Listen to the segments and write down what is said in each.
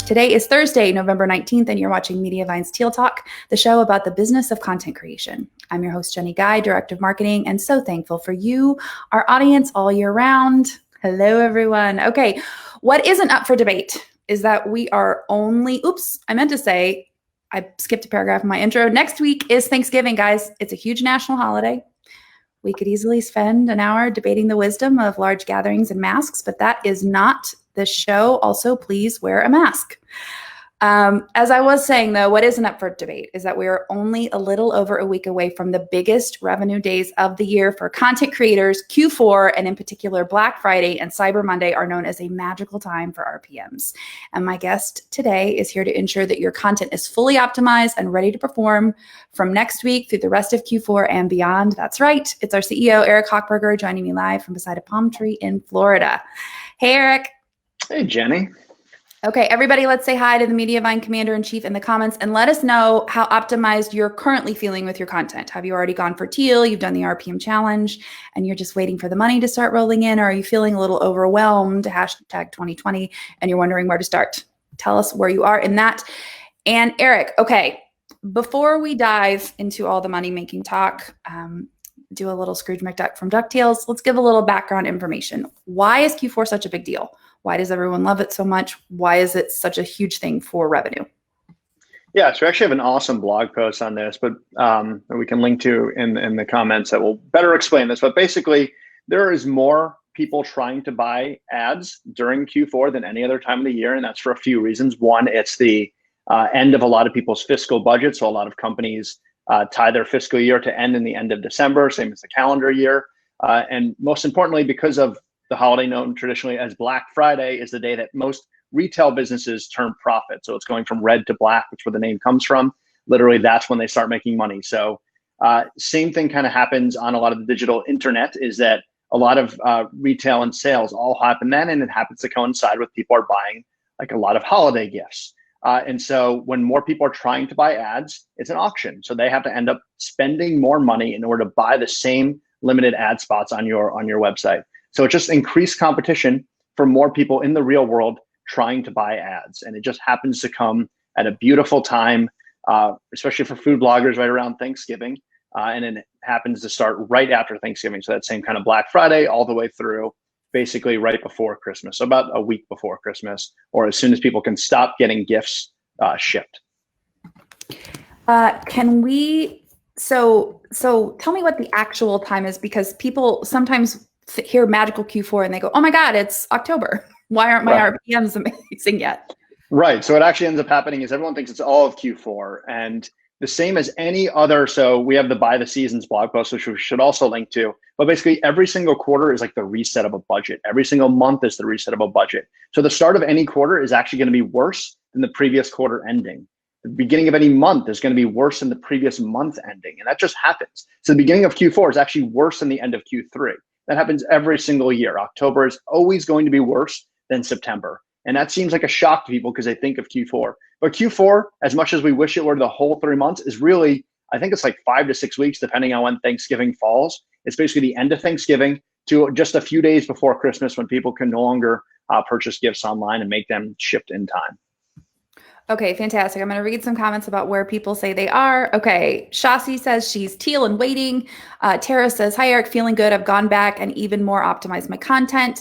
Today is Thursday, November 19th, and you're watching Mediavine's Teal Talk, the show about the business of content creation. I'm your host, Jenny Guy, Director of Marketing, and so thankful for you, our audience, all year round. Hello, everyone. Okay, what isn't up for debate is that we are only, I skipped a paragraph in my intro. Next week is Thanksgiving, guys. It's a huge national holiday. We could easily spend an hour debating the wisdom of large gatherings and masks, but that is not the show. Also, please wear a mask. As I was saying, though, what isn't up for debate is that we are only a little over a week away from the biggest revenue days of the year for content creators. Q4, and in particular, Black Friday and Cyber Monday are known as a magical time for RPMs. And my guest today is here to ensure that your content is fully optimized and ready to perform from next week through the rest of Q4 and beyond. That's right. It's our CEO, Eric Hochberger, joining me live from beside a palm tree in Florida. Hey, Eric. Hey, Jenny. Okay, everybody, let's say hi to the Mediavine Commander-in-Chief in the comments and let us know how optimized you're currently feeling with your content. Have you already gone for Teal? You've done the RPM challenge and you're just waiting for the money to start rolling in? Or are you feeling a little overwhelmed, hashtag 2020, and you're wondering where to start? Tell us where you are in that. And Eric, okay, before we dive into all the money-making talk, do a little Scrooge McDuck from DuckTales, let's give a little background information. Why is Q4 such a big deal? Why does everyone love it so much? Why is it such a huge thing for revenue? Yeah, so we actually have an awesome blog post on this, but we can link to in the comments that will better explain this. But basically, there is more people trying to buy ads during Q4 than any other time of the year, and that's for a few reasons. One, it's the end of a lot of people's fiscal budget, so a lot of companies tie their fiscal year to end in the end of December, same as the calendar year. And most importantly, because of the holiday known traditionally as Black Friday is the day that most retail businesses turn profit. So it's going from red to black, which is where the name comes from. Literally, that's when they start making money. So same thing kind of happens on a lot of the digital internet, is that a lot of retail and sales all happen then, and it happens to coincide with people are buying like a lot of holiday gifts. And so when more people are trying to buy ads, it's an auction. So they have to end up spending more money in order to buy the same limited ad spots on your website. So it just increased competition for more people in the real world trying to buy ads. And it just happens to come at a beautiful time, especially for food bloggers right around Thanksgiving. And it happens to start right after Thanksgiving. So that same kind of Black Friday all the way through basically right before Christmas, so about a week before Christmas, or as soon as people can stop getting gifts shipped. So tell me what the actual time is, because people sometimes hear magical Q4 and they go, oh my God, it's October. Why aren't my RPMs amazing yet? Right. So what actually ends up happening is everyone thinks it's all of Q4, and the same as any other. So we have the Buy the Seasons blog post, which we should also link to. But basically every single quarter is like the reset of a budget. Every single month is the reset of a budget. So the start of any quarter is actually going to be worse than the previous quarter ending. The beginning of any month is going to be worse than the previous month ending. And that just happens. So the beginning of Q4 is actually worse than the end of Q3. That happens every single year. October is always going to be worse than September. And that seems like a shock to people because they think of Q4. But Q4, as much as we wish it were the whole 3 months, is really, I think it's like 5 to 6 weeks, depending on when Thanksgiving falls. It's basically the end of Thanksgiving to just a few days before Christmas, when people can no longer purchase gifts online and make them shipped in time. Okay, fantastic. I'm going to read some comments about where people say they are. Okay, Shasi says she's Teal and waiting. Tara says, hi, Eric, feeling good. I've gone back and even more optimized my content.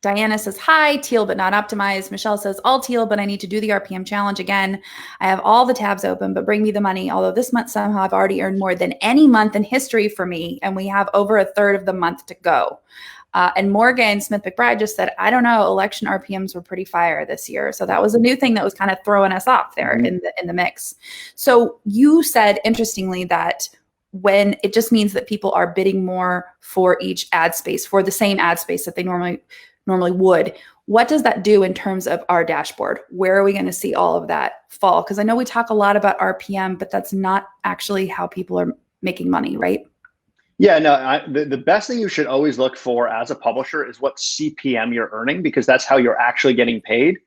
Diana says, hi, Teal, but not optimized. Michelle says, all Teal, but I need to do the RPM challenge again. I have all the tabs open, but bring me the money. Although this month somehow I've already earned more than any month in history for me, and we have over a third of the month to go. And Morgan Smith McBride just said, I don't know, election RPMs were pretty fire this year. So that was a new thing that was kind of throwing us off there in the mix. So you said, interestingly, that when it just means that people are bidding more for each ad space, for the same ad space that they normally would. What does that do in terms of our dashboard? Where are we going to see all of that fall? Because I know we talk a lot about RPM, but that's not actually how people are making money, right? Yeah, no, the best thing you should always look for as a publisher is what CPM you're earning, because that's how you're actually getting paid.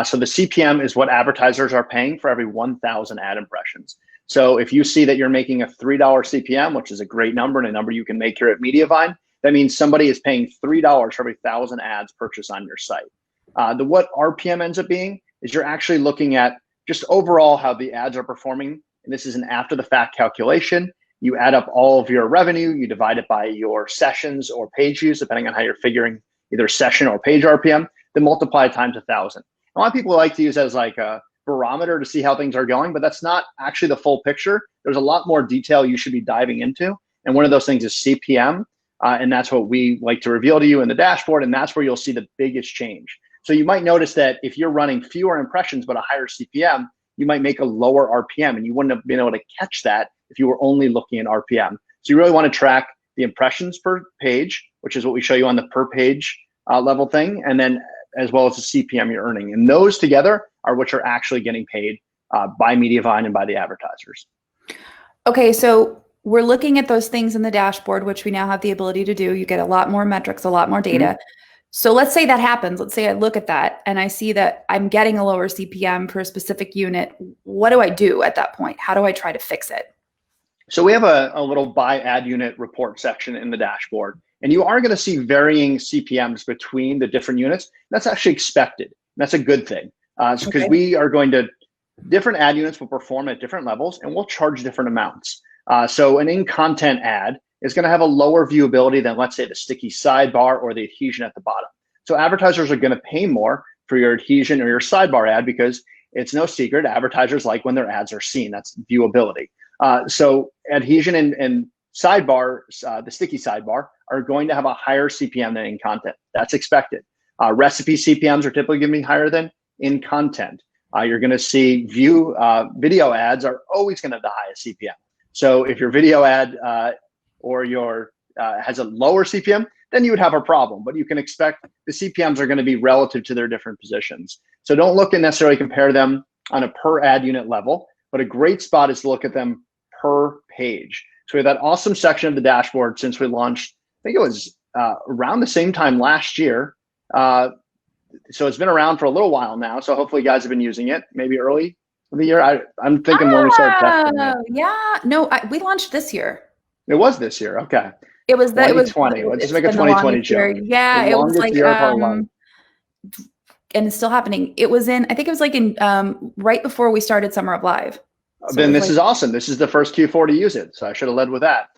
So the CPM is what advertisers are paying for every 1,000 ad impressions. So if you see that you're making a $3 CPM, which is a great number and a number you can make here at Mediavine, that means somebody is paying $3 for every 1,000 ads purchased on your site. What RPM ends up being is you're actually looking at just overall how the ads are performing. And this is an after the fact calculation. You add up all of your revenue, you divide it by your sessions or page views, depending on how you're figuring either session or page RPM, then multiply it times 1,000. A lot of people like to use that as like a barometer to see how things are going, but that's not actually the full picture. There's a lot more detail you should be diving into. And one of those things is CPM. And that's what we like to reveal to you in the dashboard. And that's where you'll see the biggest change. So you might notice that if you're running fewer impressions, but a higher CPM, you might make a lower RPM, and you wouldn't have been able to catch that if you were only looking at RPM. So you really want to track the impressions per page, which is what we show you on the per page level thing, and then as well as the CPM you're earning. And those together are what you're actually getting paid by Mediavine and by the advertisers. Okay, so we're looking at those things in the dashboard, which we now have the ability to do. You get a lot more metrics, a lot more data. Mm-hmm. So let's say that happens. Let's say I look at that and I see that I'm getting a lower CPM for a specific unit. What do I do at that point? How do I try to fix it? So we have a little by ad unit report section in the dashboard, and you are going to see varying CPMs between the different units. That's actually expected. That's a good thing. Because we are going to, different ad units will perform at different levels and we'll charge different amounts. So an in-content ad is going to have a lower viewability than, let's say, the sticky sidebar or the adhesion at the bottom. So advertisers are going to pay more for your adhesion or your sidebar ad because it's no secret, advertisers like when their ads are seen. That's viewability. So adhesion and sidebar, the sticky sidebar, are going to have a higher CPM than in content. That's expected. Recipe CPMs are typically going to be higher than in content. You're going to see video ads are always going to have the highest CPM. So if your video ad or your has a lower CPM, then you would have a problem. But you can expect the CPMs are going to be relative to their different positions. So don't look and necessarily compare them on a per ad unit level, but a great spot is to look at them per page. So we have that awesome section of the dashboard since we launched, I think it was around the same time last year. So it's been around for a little while now. So hopefully you guys have been using it, maybe early in the year. I'm thinking when we started testing it. Yeah, no, we launched this year. It was this year. Okay. It was that. 2020. Let's just make a 2020 joke. Yeah, it was like and it's still happening. It was in, I think it was like in right before we started Summer Up Live. So then this is awesome. This is the first Q4 to use it. So I should have led with that.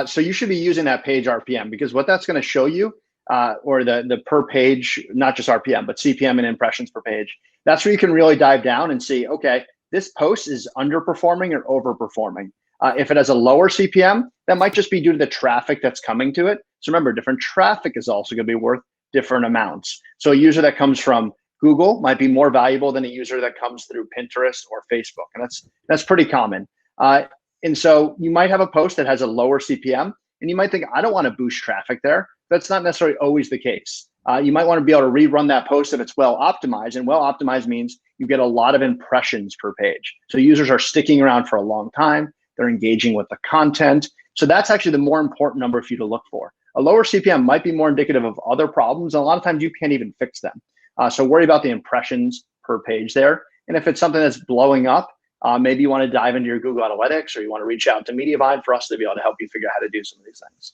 So you should be using that page RPM, because what that's going to show you, or the per page, not just RPM, but CPM and impressions per page. That's where you can really dive down and see, okay, this post is underperforming or overperforming. If it has a lower CPM, that might just be due to the traffic that's coming to it. So remember, different traffic is also going to be worth different amounts. So a user that comes from Google might be more valuable than a user that comes through Pinterest or Facebook. And that's pretty common. And so you might have a post that has a lower CPM, and you might think, I don't want to boost traffic there. That's not necessarily always the case. You might want to be able to rerun that post if it's well optimized, and well optimized means you get a lot of impressions per page. So users are sticking around for a long time. They're engaging with the content. So that's actually the more important number for you to look for. A lower CPM might be more indicative of other problems, and a lot of times you can't even fix them. So worry about the impressions per page there. And if it's something that's blowing up, maybe you want to dive into your Google Analytics, or you want to reach out to Mediavine for us to be able to help you figure out how to do some of these things.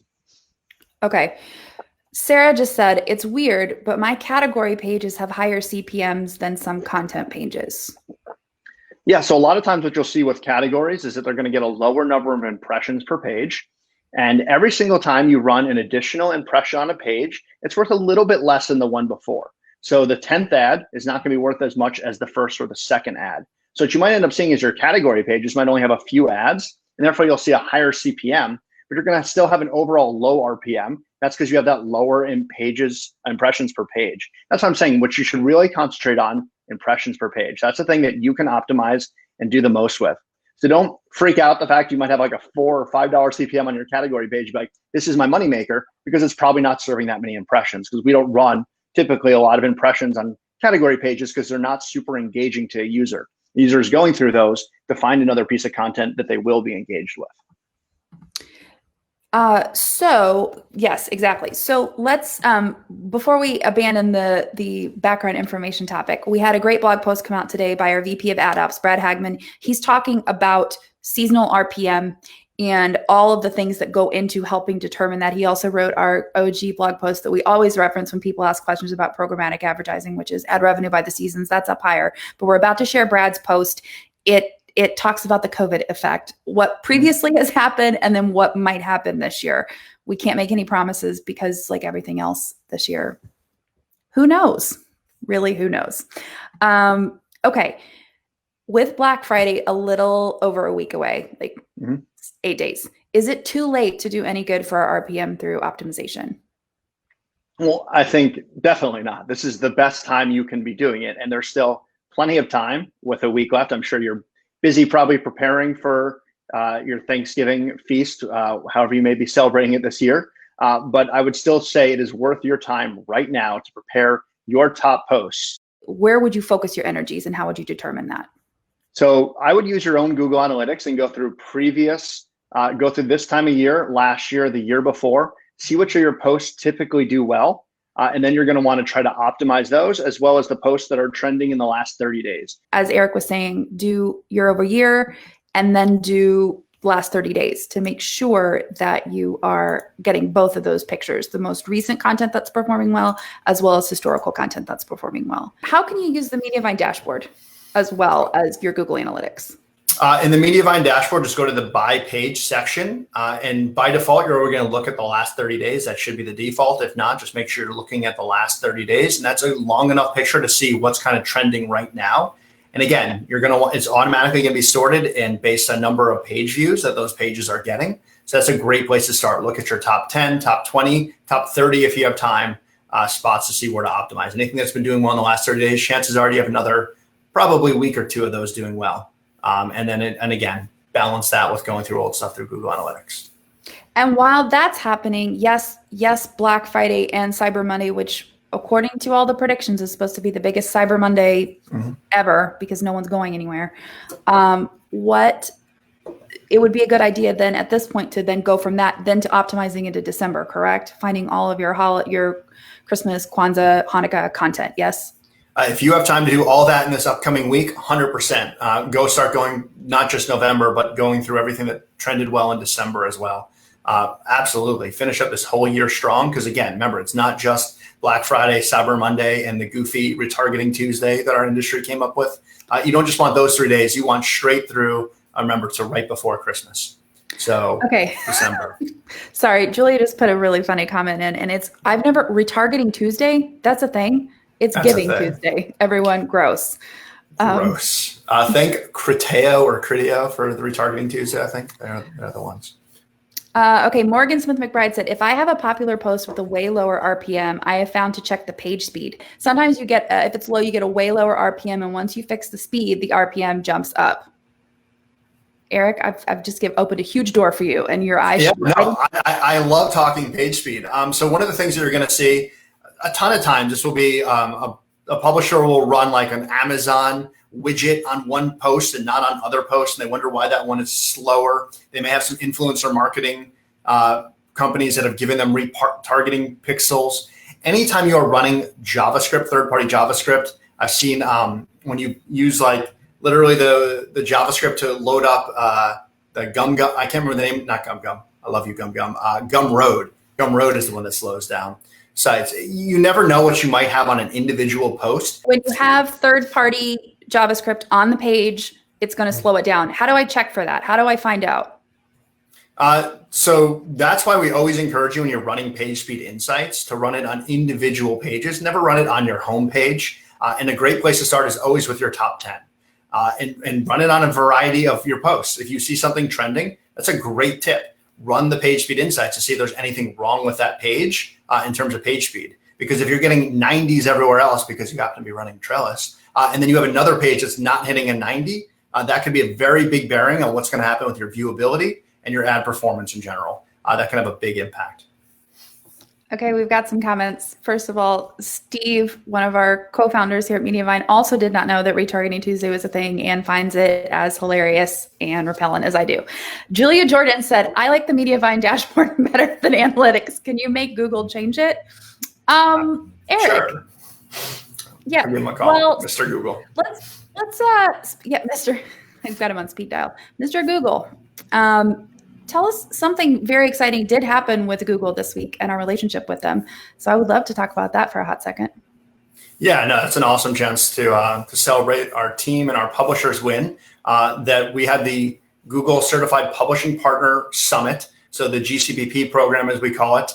Okay. Sarah just said, it's weird, but my category pages have higher CPMs than some content pages. Yeah, so a lot of times what you'll see with categories is that they're going to get a lower number of impressions per page. And every single time you run an additional impression on a page, it's worth a little bit less than the one before. So the 10th ad is not going to be worth as much as the first or the second ad. So what you might end up seeing is your category pages might only have a few ads, and therefore you'll see a higher CPM, but you're going to still have an overall low RPM. That's because you have that lower in pages, impressions per page. That's what I'm saying, what you should really concentrate on, impressions per page. That's the thing that you can optimize and do the most with. So don't freak out the fact you might have like a $4 or $5 CPM on your category page, but like, this is my moneymaker, because it's probably not serving that many impressions, because we don't run typically a lot of impressions on category pages because they're not super engaging to a user. The user is going through those to find another piece of content that they will be engaged with. So yes, exactly. So let's, before we abandon the background information topic, we had a great blog post come out today by our VP of Ad Ops, Brad Hagman. He's talking about seasonal RPM and all of the things that go into helping determine that. He also wrote our OG blog post that we always reference when people ask questions about programmatic advertising, which is ad revenue by the seasons. That's up higher. But we're about to share Brad's post. It talks about the COVID effect, what previously has happened, and then what might happen this year. We can't make any promises because, like everything else this year, who knows? Really, who knows? Okay. With Black Friday a little over a week away, like 8 days, is it too late to do any good for our RPM through optimization? Well, I think definitely not. This is the best time you can be doing it. And there's still plenty of time with a week left. I'm sure you're busy probably preparing for your Thanksgiving feast, however you may be celebrating it this year. But I would still say it is worth your time right now to prepare your top posts. Where would you focus your energies and how would you determine that? So I would use your own Google Analytics and go through go through this time of year, last year, the year before, see which of your posts typically do well. And then you're going to want to try to optimize those as well as the posts that are trending in the last 30 days. As Eric was saying, do year over year and then do last 30 days to make sure that you are getting both of those pictures, the most recent content that's performing well, as well as historical content that's performing well. How can you use the Mediavine Dashboard as well as your Google Analytics? In the Mediavine Dashboard, just go to the by page section. And by default, you're going to look at the last 30 days. That should be the default. If not, just make sure you're looking at the last 30 days. And that's a long enough picture to see what's kind of trending right now. And again, it's automatically going to be sorted and based on number of page views that those pages are getting. So that's a great place to start. Look at your top 10, top 20, top 30 if you have time, spots to see where to optimize. Anything that's been doing well in the last 30 days, chances are you have another probably week or two of those doing well. And again, balance that with going through old stuff through Google Analytics. And while that's happening, yes, Black Friday and Cyber Monday, which according to all the predictions is supposed to be the biggest Cyber Monday ever because no one's going anywhere. It would be a good idea then at this point to then go from that then to optimizing into December, correct? Finding all of your Christmas, Kwanzaa, Hanukkah content, yes? If you have time to do all that in this upcoming week, 100%. Go start going, not just November, but going through everything that trended well in December as well. Absolutely. Finish up this whole year strong. Because again, remember, it's not just Black Friday, Cyber Monday, and the goofy retargeting Tuesday that our industry came up with. You don't just want those 3 days. You want straight through, remember, to right before Christmas. So okay. December. Sorry, Julia just put a really funny comment in, and retargeting Tuesday. That's a thing. It's Giving Tuesday. Everyone, gross. Gross. Thank Criteo for the retargeting Tuesday. I think they're the ones. Okay, Morgan Smith McBride said, if I have a popular post with a way lower RPM, I have found to check the page speed. Sometimes you get, if it's low, you get a way lower RPM, and once you fix the speed, the RPM jumps up. Eric, I've just opened a huge door for you, and your eyes. Yeah, no, I love talking page speed. So one of the things that you're going to see a ton of times, this will be a publisher will run like an Amazon widget on one post and not on other posts, and they wonder why that one is slower. They may have some influencer marketing companies that have given them retargeting pixels. Anytime you are running JavaScript, third-party JavaScript, I've seen when you use like literally the JavaScript to load up the Gum. I can't remember the name. Not Gum. I love you, Gum. Gumroad. Gumroad is the one that slows down sites. You never know what you might have on an individual post. When you have third-party JavaScript on the page, it's going to slow it down. How do I check for that? How do I find out? So that's why we always encourage you when you're running page speed insights to run it on individual pages. Never run it on your home page. And a great place to start is always with your top 10. And run it on a variety of your posts. If you see something trending, that's a great tip. Run the page speed insights to see if there's anything wrong with that page in terms of page speed. Because if you're getting 90s everywhere else because you happen to be running Trellis, and then you have another page that's not hitting a 90, that could be a very big bearing on what's going to happen with your viewability and your ad performance in general. That can have a big impact. Okay, we've got some comments. First of all, Steve, one of our co-founders here at Mediavine, also did not know that Retargeting Tuesday was a thing and finds it as hilarious and repellent as I do. Julia Jordan said, I like the Mediavine dashboard better than analytics. Can you make Google change it? Eric. Sure. Yeah. Give him a call, well, Mr. Google. Mr. I've got him on speed dial. Mr. Google. tell us something very exciting did happen with Google this week and our relationship with them. So I would love to talk about that for a hot second. Yeah, no, it's an awesome chance to celebrate our team and our publishers win. That we had the Google Certified Publishing Partner Summit. So the GCPP program, as we call it,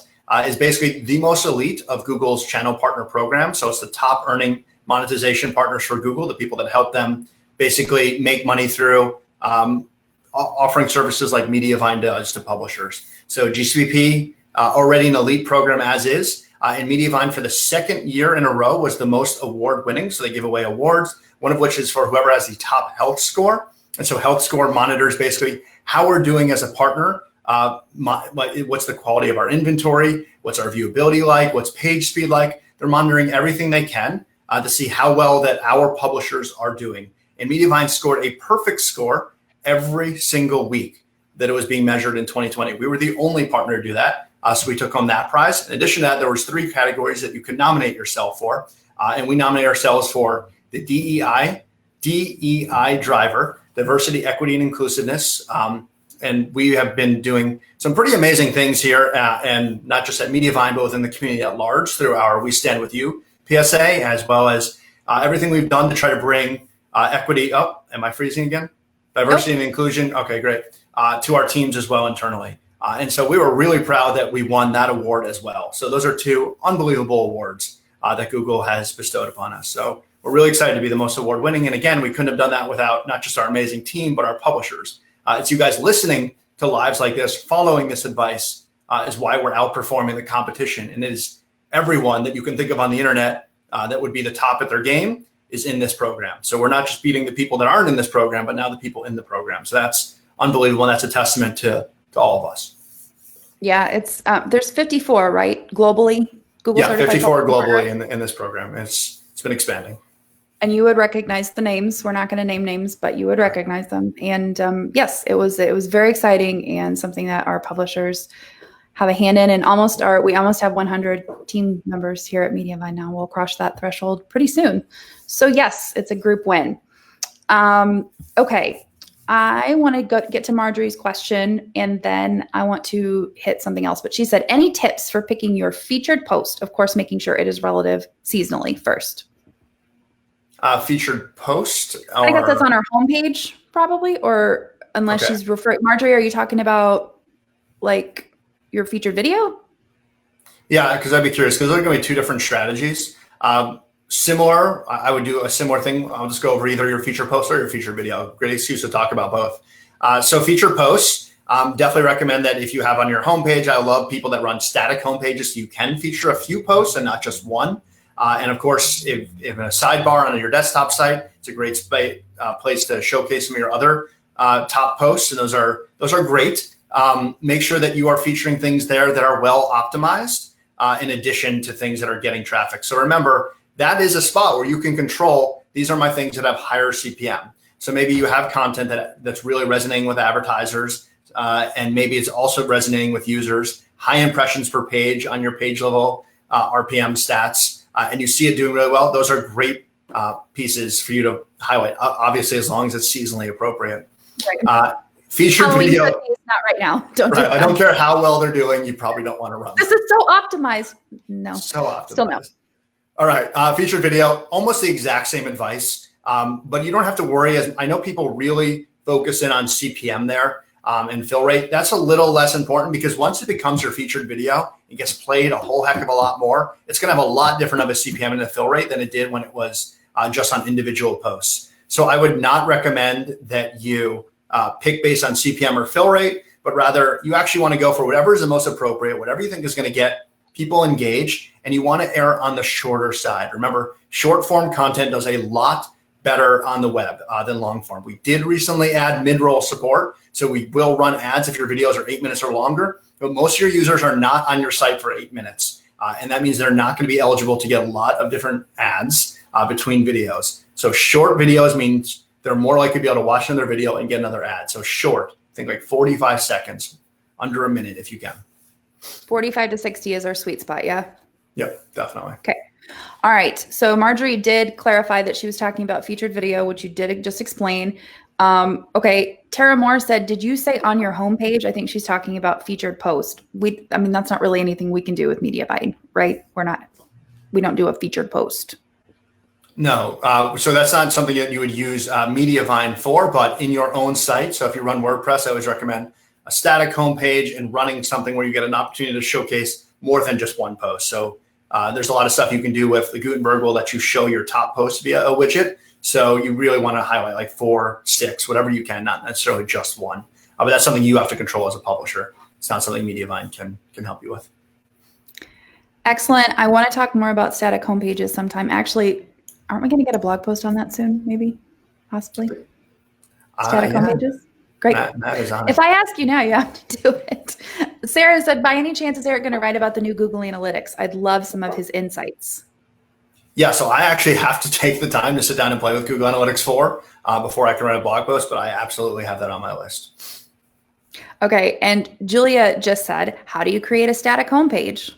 is basically the most elite of Google's channel partner program. So it's the top earning monetization partners for Google, the people that help them basically make money through offering services like Mediavine does to publishers. So GCPP, already an elite program as is. And Mediavine for the second year in a row was the most award winning. So they give away awards, one of which is for whoever has the top health score. And so health score monitors basically how we're doing as a partner. What's the quality of our inventory? What's our viewability like? What's page speed like? They're monitoring everything they can to see how well that our publishers are doing. And Mediavine scored a perfect score every single week that it was being measured in 2020. We were the only partner to do that. So we took home that prize. In addition to that, there was 3 categories that you could nominate yourself for. And we nominate ourselves for the DEI driver, diversity, equity, and inclusiveness. And we have been doing some pretty amazing things here, and not just at Mediavine, but within the community at large through our We Stand With You PSA, as well as everything we've done to try to bring equity up. Am I freezing again? Diversity and inclusion. Okay, great. To our teams as well internally. And so we were really proud that we won that award as well. So those are 2 unbelievable awards that Google has bestowed upon us. So we're really excited to be the most award winning. And again, we couldn't have done that without not just our amazing team, but our publishers. It's you guys listening to lives like this, following this advice is why we're outperforming the competition. And it is everyone that you can think of on the internet that would be the top at their game is in this program. So we're not just beating the people that aren't in this program, but now the people in the program. So that's unbelievable. And that's a testament to all of us. Yeah, it's there's 54, right? Globally, Google certified 54 globally in this program. It's been expanding. And you would recognize the names. We're not going to name names, but you would recognize them. And yes, it was very exciting and something that our publishers have a hand in. And we almost have 100 team members here at Mediavine now. We'll cross that threshold pretty soon. So yes, it's a group win. Okay, I want to get to Marjorie's question, and then I want to hit something else. But she said, any tips for picking your featured post? Of course, making sure it is relative seasonally first. Featured post? I guess that's on our homepage, probably, or unless she's referring. Marjorie, are you talking about like your featured video? Yeah, because I'd be curious, because those are going to be 2 different strategies. Similar, I would do a similar thing. I'll just go over either your featured post or your featured video. Great excuse to talk about both. So featured posts, definitely recommend that if you have on your homepage. I love people that run static homepages, so you can feature a few posts and not just one. And of course, if in a sidebar on your desktop site, it's a great place to showcase some of your other top posts, and those are great. Make sure that you are featuring things there that are well optimized, in addition to things that are getting traffic. So remember, that is a spot where you can control. These are my things that have higher CPM. So maybe you have content that's really resonating with advertisers, and maybe it's also resonating with users. High impressions per page on your page level RPM stats. And you see it doing really well. Those are great pieces for you to highlight, obviously, as long as it's seasonally appropriate. Right. Featured video. Not right now. I don't care how well they're doing. You probably don't want to run. This is so optimized. No. So optimized. Still no. All right. Featured video, almost the exact same advice. But you don't have to worry. As I know people really focus in on CPM there. And fill rate, that's a little less important, because once it becomes your featured video, it gets played a whole heck of a lot more. It's going to have a lot different of a CPM and a fill rate than it did when it was just on individual posts. So I would not recommend that you pick based on CPM or fill rate, but rather you actually want to go for whatever is the most appropriate, whatever you think is going to get people engaged, and you want to err on the shorter side. Remember, short form content does a lot better on the web than long form. We did recently add mid-roll support. So we will run ads if your videos are 8 minutes or longer, but most of your users are not on your site for 8 minutes. And that means they're not going to be eligible to get a lot of different ads between videos. So short videos means they're more likely to be able to watch another video and get another ad. So short, think like 45 seconds, under a minute if you can. 45 to 60 is our sweet spot, yeah? Yep, definitely. Okay. All right. So Marjorie did clarify that she was talking about featured video, which you did just explain. Okay. Tara Moore said, did you say on your homepage? I think she's talking about featured post. That's not really anything we can do with Mediavine, right? We don't do a featured post. No, so that's not something that you would use Mediavine for, but in your own site. So if you run WordPress, I always recommend a static homepage and running something where you get an opportunity to showcase more than just one post. So there's a lot of stuff you can do with the Gutenberg will let you show your top posts via a widget. So you really want to highlight like 4, 6, whatever you can, not necessarily just one. But that's something you have to control as a publisher. It's not something Mediavine can help you with. Excellent. I want to talk more about static homepages sometime. Actually, aren't we going to get a blog post on that soon? Maybe, possibly. Static homepages. Great. Matt is on if I ask you now, you have to do it. Sarah said, by any chance, is Eric going to write about the new Google Analytics? I'd love some of his insights. Yeah, so I actually have to take the time to sit down and play with Google Analytics 4 before I can write a blog post, but I absolutely have that on my list. Okay, and Julia just said, how do you create a static homepage?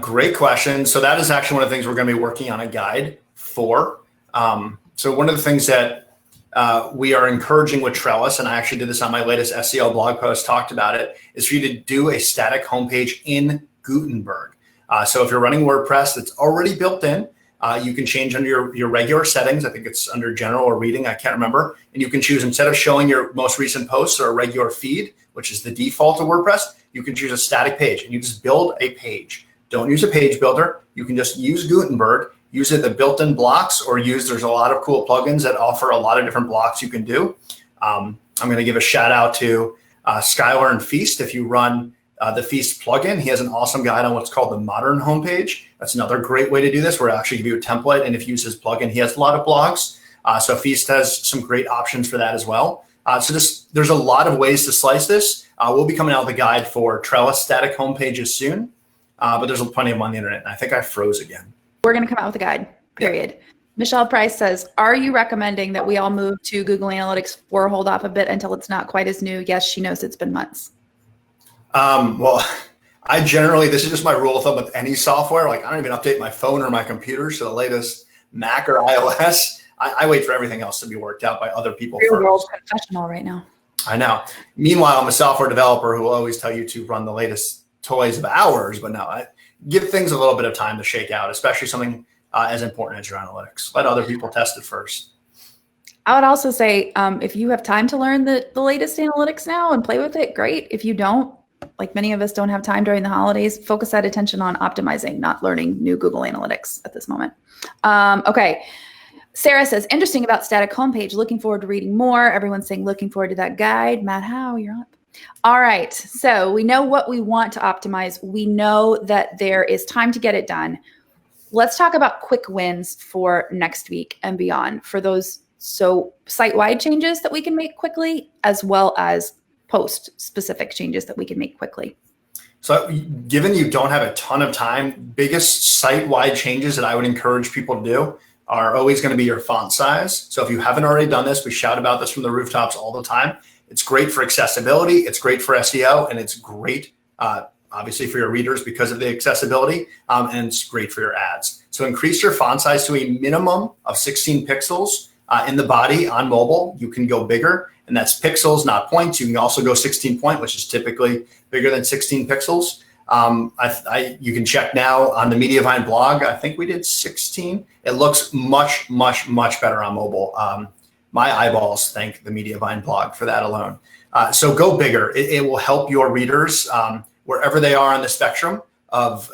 Great question. So that is actually one of the things we're going to be working on a guide for. So one of the things that we are encouraging with Trellis, and I actually did this on my latest SEO blog post, talked about it, is for you to do a static homepage in Gutenberg. So if you're running WordPress that's already built in, you can change under your regular settings. I think it's under general or reading. I can't remember. And you can choose, instead of showing your most recent posts or a regular feed, which is the default of WordPress, you can choose a static page and you just build a page. Don't use a page builder. You can just use Gutenberg, use the built-in blocks, or there's a lot of cool plugins that offer a lot of different blocks you can do. I'm going to give a shout out to Skylar and Feast. If you run the Feast plugin, he has an awesome guide on what's called the modern homepage. That's another great way to do this, where I actually give you a template. And if you use his plugin, he has a lot of blogs. So Feast has some great options for that as well. So there's a lot of ways to slice this. We'll be coming out with a guide for Trellis static homepages soon, but there's plenty of them on the internet. And I think I froze again. We're going to come out with a guide, period. Yeah. Michelle Price says, are you recommending that we all move to Google Analytics or hold off a bit until it's not quite as new? Yes, she knows it's been months. Well, I generally, this is just my rule of thumb with any software. Like, I don't even update my phone or my computer to the latest Mac or iOS. I wait for everything else to be worked out by other people Real first. world professional right now. I know. Meanwhile, I'm a software developer who will always tell you to run the latest toys of ours, but no, I give things a little bit of time to shake out, especially something as important as your analytics. Let other people test it first. I would also say, if you have time to learn the latest analytics now and play with it, great. If you don't, like many of us don't have time during the holidays, focus that attention on optimizing, not learning new Google Analytics at this moment. Okay. Sarah says, interesting about static homepage. Looking forward to reading more. Everyone's saying looking forward to that guide. Matt Howe, you're up. All right. So we know what we want to optimize. We know that there is time to get it done. Let's talk about quick wins for next week and beyond for those site-wide changes that we can make quickly, as well as post-specific changes that we can make quickly. So given you don't have a ton of time, biggest site-wide changes that I would encourage people to do are always going to be your font size. So if you haven't already done this, we shout about this from the rooftops all the time. It's great for accessibility. It's great for SEO, and it's great, obviously, for your readers because of the accessibility, and it's great for your ads. So increase your font size to a minimum of 16 pixels in the body on mobile. You can go bigger, and that's pixels, not points. You can also go 16 point, which is typically bigger than 16 pixels. You can check now on the Mediavine blog. I think we did 16. It looks much, much, much better on mobile. My eyeballs thank the Mediavine blog for that alone. So go bigger. It will help your readers wherever they are on the spectrum of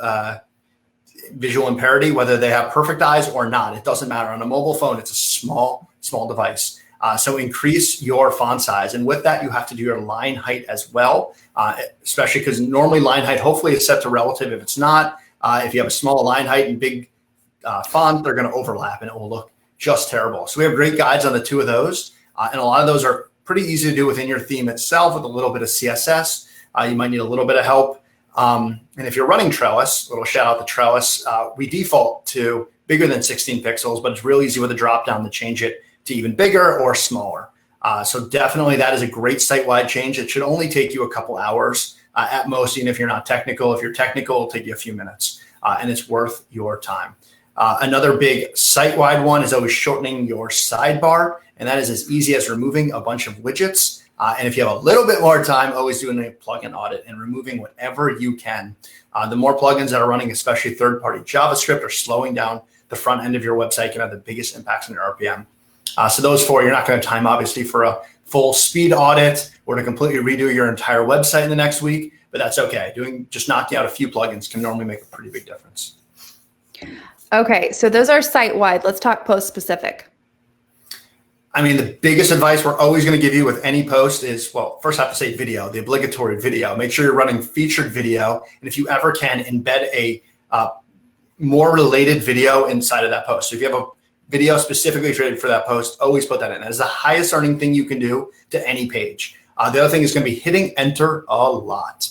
visual impairity, whether they have perfect eyes or not. It doesn't matter. On a mobile phone, it's a small device. So increase your font size. And with that, you have to do your line height as well, especially because normally line height hopefully is set to relative. If it's not, if you have a small line height and big font, they're going to overlap and it will look just terrible. So we have great guides on the two of those. And a lot of those are pretty easy to do within your theme itself with a little bit of CSS. You might need a little bit of help. And if you're running Trellis, little shout out to Trellis, we default to bigger than 16 pixels, but it's real easy with a drop down to change it to even bigger or smaller. So definitely that is a great site-wide change. It should only take you a couple hours at most, even if you're not technical. If you're technical, it'll take you a few minutes, and it's worth your time. Another big site-wide one is always shortening your sidebar. and that is as easy as removing a bunch of widgets. And if you have a little bit more time, always doing a plugin audit and removing whatever you can. The more plugins that are running, especially third-party JavaScript, or slowing down the front end of your website, can have the biggest impacts on your RPM. So those four, you're not going to have time, obviously, for a full speed audit or to completely redo your entire website in the next week, but that's okay. Just knocking out a few plugins can normally make a pretty big difference. Okay, so those are site-wide. Let's talk post-specific. I mean, the biggest advice we're always going to give you with any post is, well, first I have to say video, the obligatory video. Make sure you're running featured video. And if you ever can, embed a more related video inside of that post. So if you have a video specifically created for that post, always put that in. That is the highest earning thing you can do to any page. The other thing is going to be hitting enter a lot.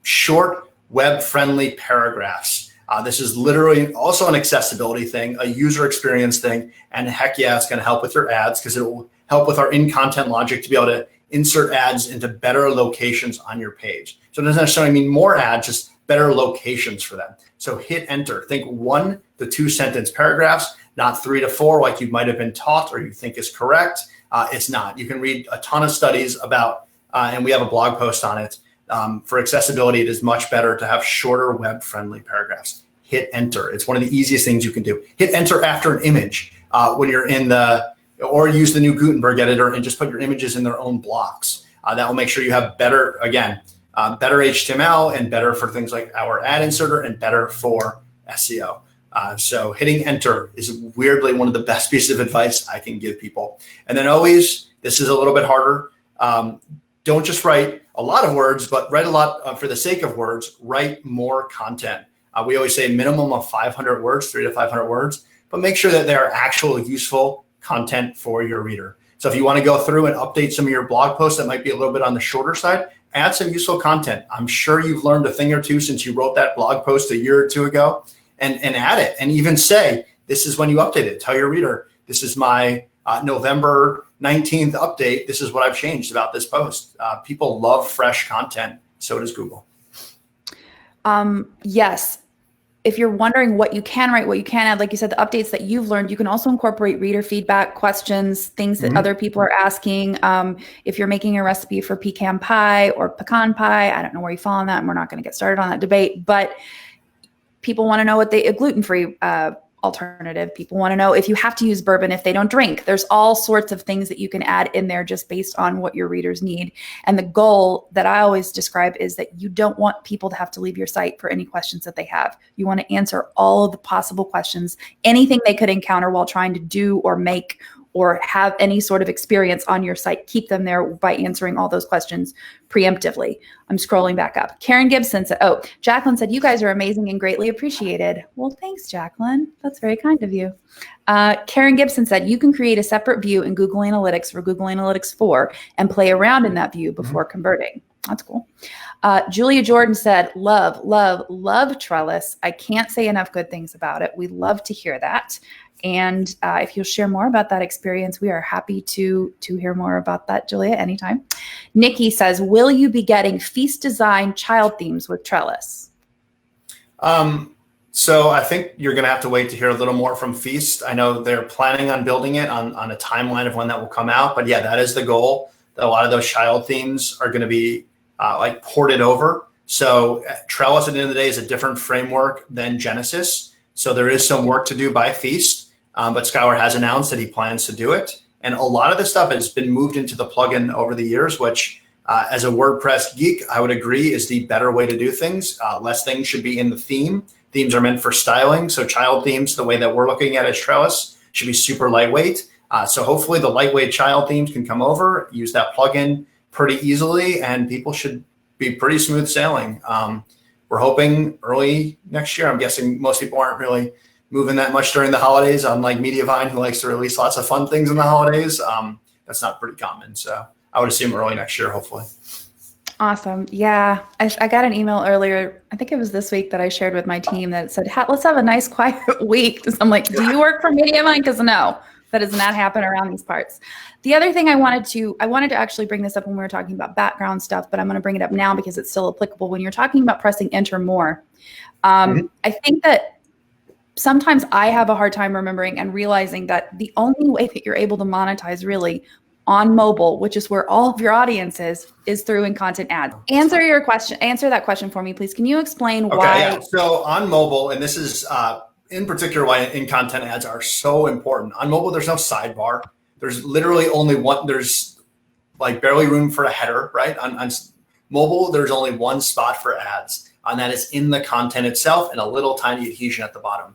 Short, web-friendly paragraphs. This is literally also an accessibility thing, a user experience thing, and heck yeah, it's going to help with your ads because it will help with our in-content logic to be able to insert ads into better locations on your page. So it doesn't necessarily mean more ads, just better locations for them. So hit enter. Think 1 to 2 sentence paragraphs, not 3 to 4 like you might have been taught or you think is correct. It's not. You can read a ton of studies about, and we have a blog post on it. For accessibility, it is much better to have shorter web-friendly paragraphs. Hit enter. It's one of the easiest things you can do. Hit enter after an image when you're or use the new Gutenberg editor and just put your images in their own blocks. That will make sure you have better HTML and better for things like our ad inserter and better for SEO. So hitting enter is weirdly one of the best pieces of advice I can give people. And then always, this is a little bit harder. Don't just write a lot of words, but write a lot for the sake of words. Write more content. We always say minimum of 500 words, 300 to 500 words, but make sure that they are actual useful content for your reader. So if you want to go through and update some of your blog posts that might be a little bit on the shorter side, add some useful content. I'm sure you've learned a thing or two since you wrote that blog post a year or two ago, and add it. And even say, this is when you update it. Tell your reader, this is my November 19th update. This is what I've changed about this post. People love fresh content. So does Google. Yes. If you're wondering what you can write, what you can add, like you said, the updates that you've learned, you can also incorporate reader feedback, questions, things that other people are asking. If you're making a recipe for pecan pie or pecan pie, I don't know where you fall on that, and we're not going to get started on that debate, but people want to know what a gluten-free alternative. People want to know if you have to use bourbon if they don't drink. There's all sorts of things that you can add in there just based on what your readers need. And the goal that I always describe is that you don't want people to have to leave your site for any questions that they have. You want to answer all of the possible questions, anything they could encounter while trying to do or make or have any sort of experience on your site. Keep them there by answering all those questions preemptively. I'm scrolling back up. Karen Gibson said, Jacqueline said, you guys are amazing and greatly appreciated. Well, thanks, Jacqueline. That's very kind of you. Karen Gibson said, you can create a separate view in Google Analytics for Google Analytics 4 and play around in that view before converting. That's cool. Julia Jordan said, love Trellis. I can't say enough good things about it. We love to hear that. And if you'll share more about that experience, we are happy to hear more about that, Julia, anytime. Nikki says, will you be getting Feast Design child themes with Trellis? So I think you're going to have to wait to hear a little more from Feast. I know they're planning on building it on a timeline of when that will come out. But yeah, that is the goal. That a lot of those child themes are going to be ported over. So Trellis at the end of the day is a different framework than Genesis. So there is some work to do by Feast. But Skylar has announced that he plans to do it. And a lot of the stuff has been moved into the plugin over the years, which as a WordPress geek, I would agree is the better way to do things. Less things should be in the theme. Themes are meant for styling. So child themes, the way that we're looking at as Trellis, should be super lightweight. So hopefully the lightweight child themes can come over, use that plugin pretty easily, and people should be pretty smooth sailing. We're hoping early next year. I'm guessing most people aren't really moving that much during the holidays, unlike Mediavine, who likes to release lots of fun things in the holidays. That's not pretty common. So I would assume early next year, hopefully. Awesome. Yeah. I got an email earlier, I think it was this week, that I shared with my team that said, let's have a nice quiet week. So I'm like, do you work for Mediavine? Because no, that does not happen around these parts. The other thing I wanted to actually bring this up when we were talking about background stuff, but I'm going to bring it up now because it's still applicable. When you're talking about pressing enter more, I think that sometimes I have a hard time remembering and realizing that the only way that you're able to monetize really on mobile, which is where all of your audience is through in-content ads. Answer that question for me, please. Can you explain why? Yeah. So on mobile, and this is in particular why in-content ads are so important. On mobile, there's no sidebar. There's literally only one. There's like barely room for a header, right? On mobile, there's only one spot for ads, and that is in the content itself and a little tiny adhesion at the bottom.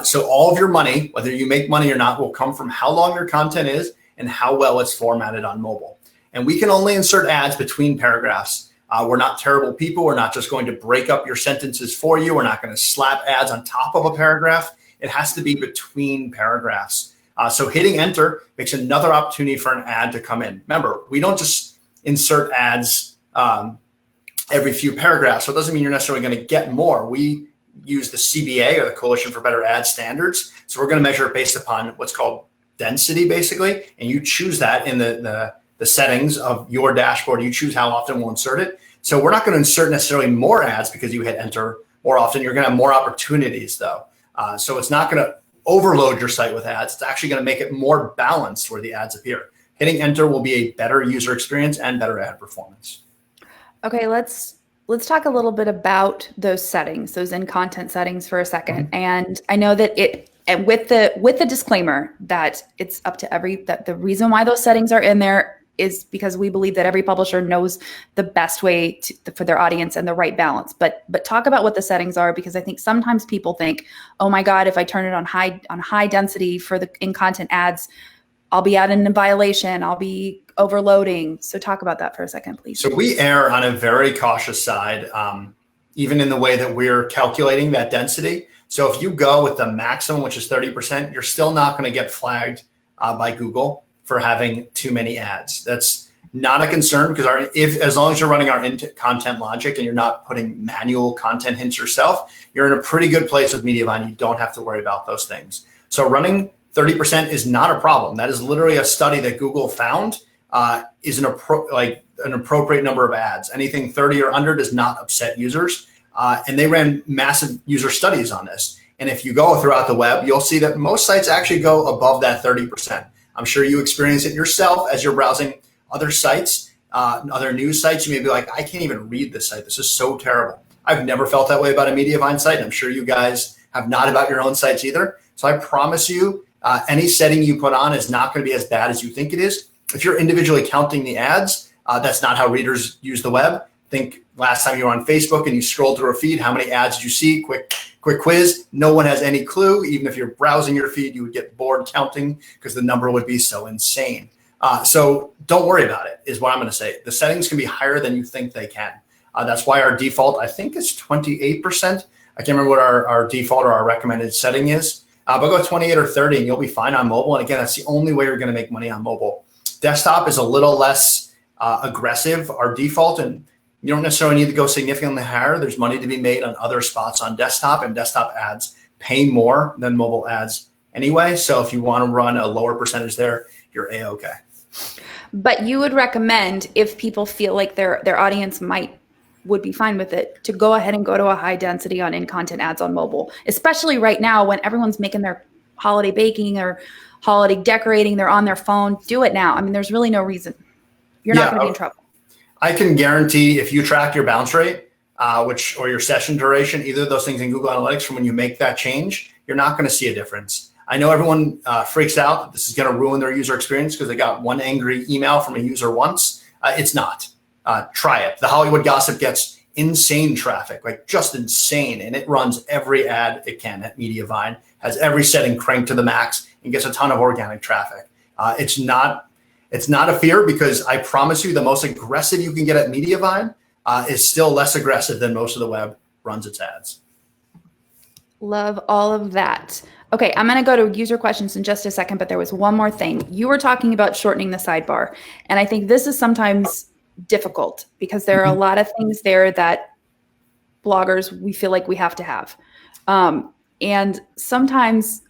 So all of your money, whether you make money or not, will come from how long your content is and how well it's formatted on mobile. And we can only insert ads between paragraphs. We're not terrible people. We're not just going to break up your sentences for you. We're not going to slap ads on top of a paragraph. It has to be between paragraphs. So hitting enter makes another opportunity for an ad to come in. Remember, we don't just insert ads every few paragraphs. So it doesn't mean you're necessarily going to get more. We use the CBA, or the Coalition for Better Ad Standards. So we're going to measure it based upon what's called density, basically. And you choose that in the settings of your dashboard. You choose how often we'll insert it. So we're not going to insert necessarily more ads because you hit enter more often. You're going to have more opportunities though. So it's not going to overload your site with ads. It's actually going to make it more balanced where the ads appear. Hitting enter will be a better user experience and better ad performance. Okay, let's talk a little bit about those settings, those in-content settings for a second. Mm-hmm. And I know that and with the disclaimer that it's up to that the reason why those settings are in there is because we believe that every publisher knows the best way for their audience and the right balance. But talk about what the settings are, because I think sometimes people think, oh my God, if I turn it on high density for the in-content ads, I'll be out in violation. I'll be overloading. So talk about that for a second, please. So we err on a very cautious side, even in the way that we're calculating that density. So if you go with the maximum, which is 30%, you're still not going to get flagged by Google for having too many ads. That's not a concern, because as long as you're running our content logic and you're not putting manual content hints yourself, you're in a pretty good place with Mediavine. You don't have to worry about those things. So running 30% is not a problem. That is literally a study that Google found is an appropriate number of ads. Anything 30 or under does not upset users. And they ran massive user studies on this. And if you go throughout the web, you'll see that most sites actually go above that 30%. I'm sure you experience it yourself as you're browsing other sites, other news sites. You may be like, I can't even read this site. This is so terrible. I've never felt that way about a Mediavine site. And I'm sure you guys have not about your own sites either. So I promise you, any setting you put on is not going to be as bad as you think it is. If you're individually counting the ads, that's not how readers use the web. Think last time you were on Facebook and you scrolled through a feed, how many ads did you see? Quick quiz. No one has any clue. Even if you're browsing your feed, you would get bored counting because the number would be so insane. So don't worry about it, is what I'm going to say. The settings can be higher than you think they can. That's why our default, I think, is 28%. I can't remember what our default or our recommended setting is. But go 28 or 30 and you'll be fine on mobile. And again, that's the only way you're going to make money on mobile. Desktop is a little less aggressive, our default, and you don't necessarily need to go significantly higher. There's money to be made on other spots on desktop, and desktop ads pay more than mobile ads anyway. So if you want to run a lower percentage there, you're A-okay. But you would recommend, if people feel like their audience would be fine with it, to go ahead and go to a high density on in-content ads on mobile, especially right now when everyone's making their holiday baking or holiday decorating, they're on their phone. Do it now. I mean, there's really no reason. You're not going to be in trouble. I can guarantee if you track your bounce rate, or your session duration, either of those things in Google Analytics, from when you make that change, you're not going to see a difference. I know everyone freaks out that this is going to ruin their user experience because they got one angry email from a user once. It's not. Try it. The Hollywood Gossip gets insane traffic, like just insane. And it runs every ad it can at Mediavine, has every setting cranked to the max, and gets a ton of organic traffic. It's not a fear, because I promise you the most aggressive you can get at Mediavine is still less aggressive than most of the web runs its ads. Love all of that. Okay, I'm going to go to user questions in just a second, but there was one more thing. You were talking about shortening the sidebar. And I think this is sometimes difficult because there are a lot of things there that bloggers, we feel like we have to have. And sometimes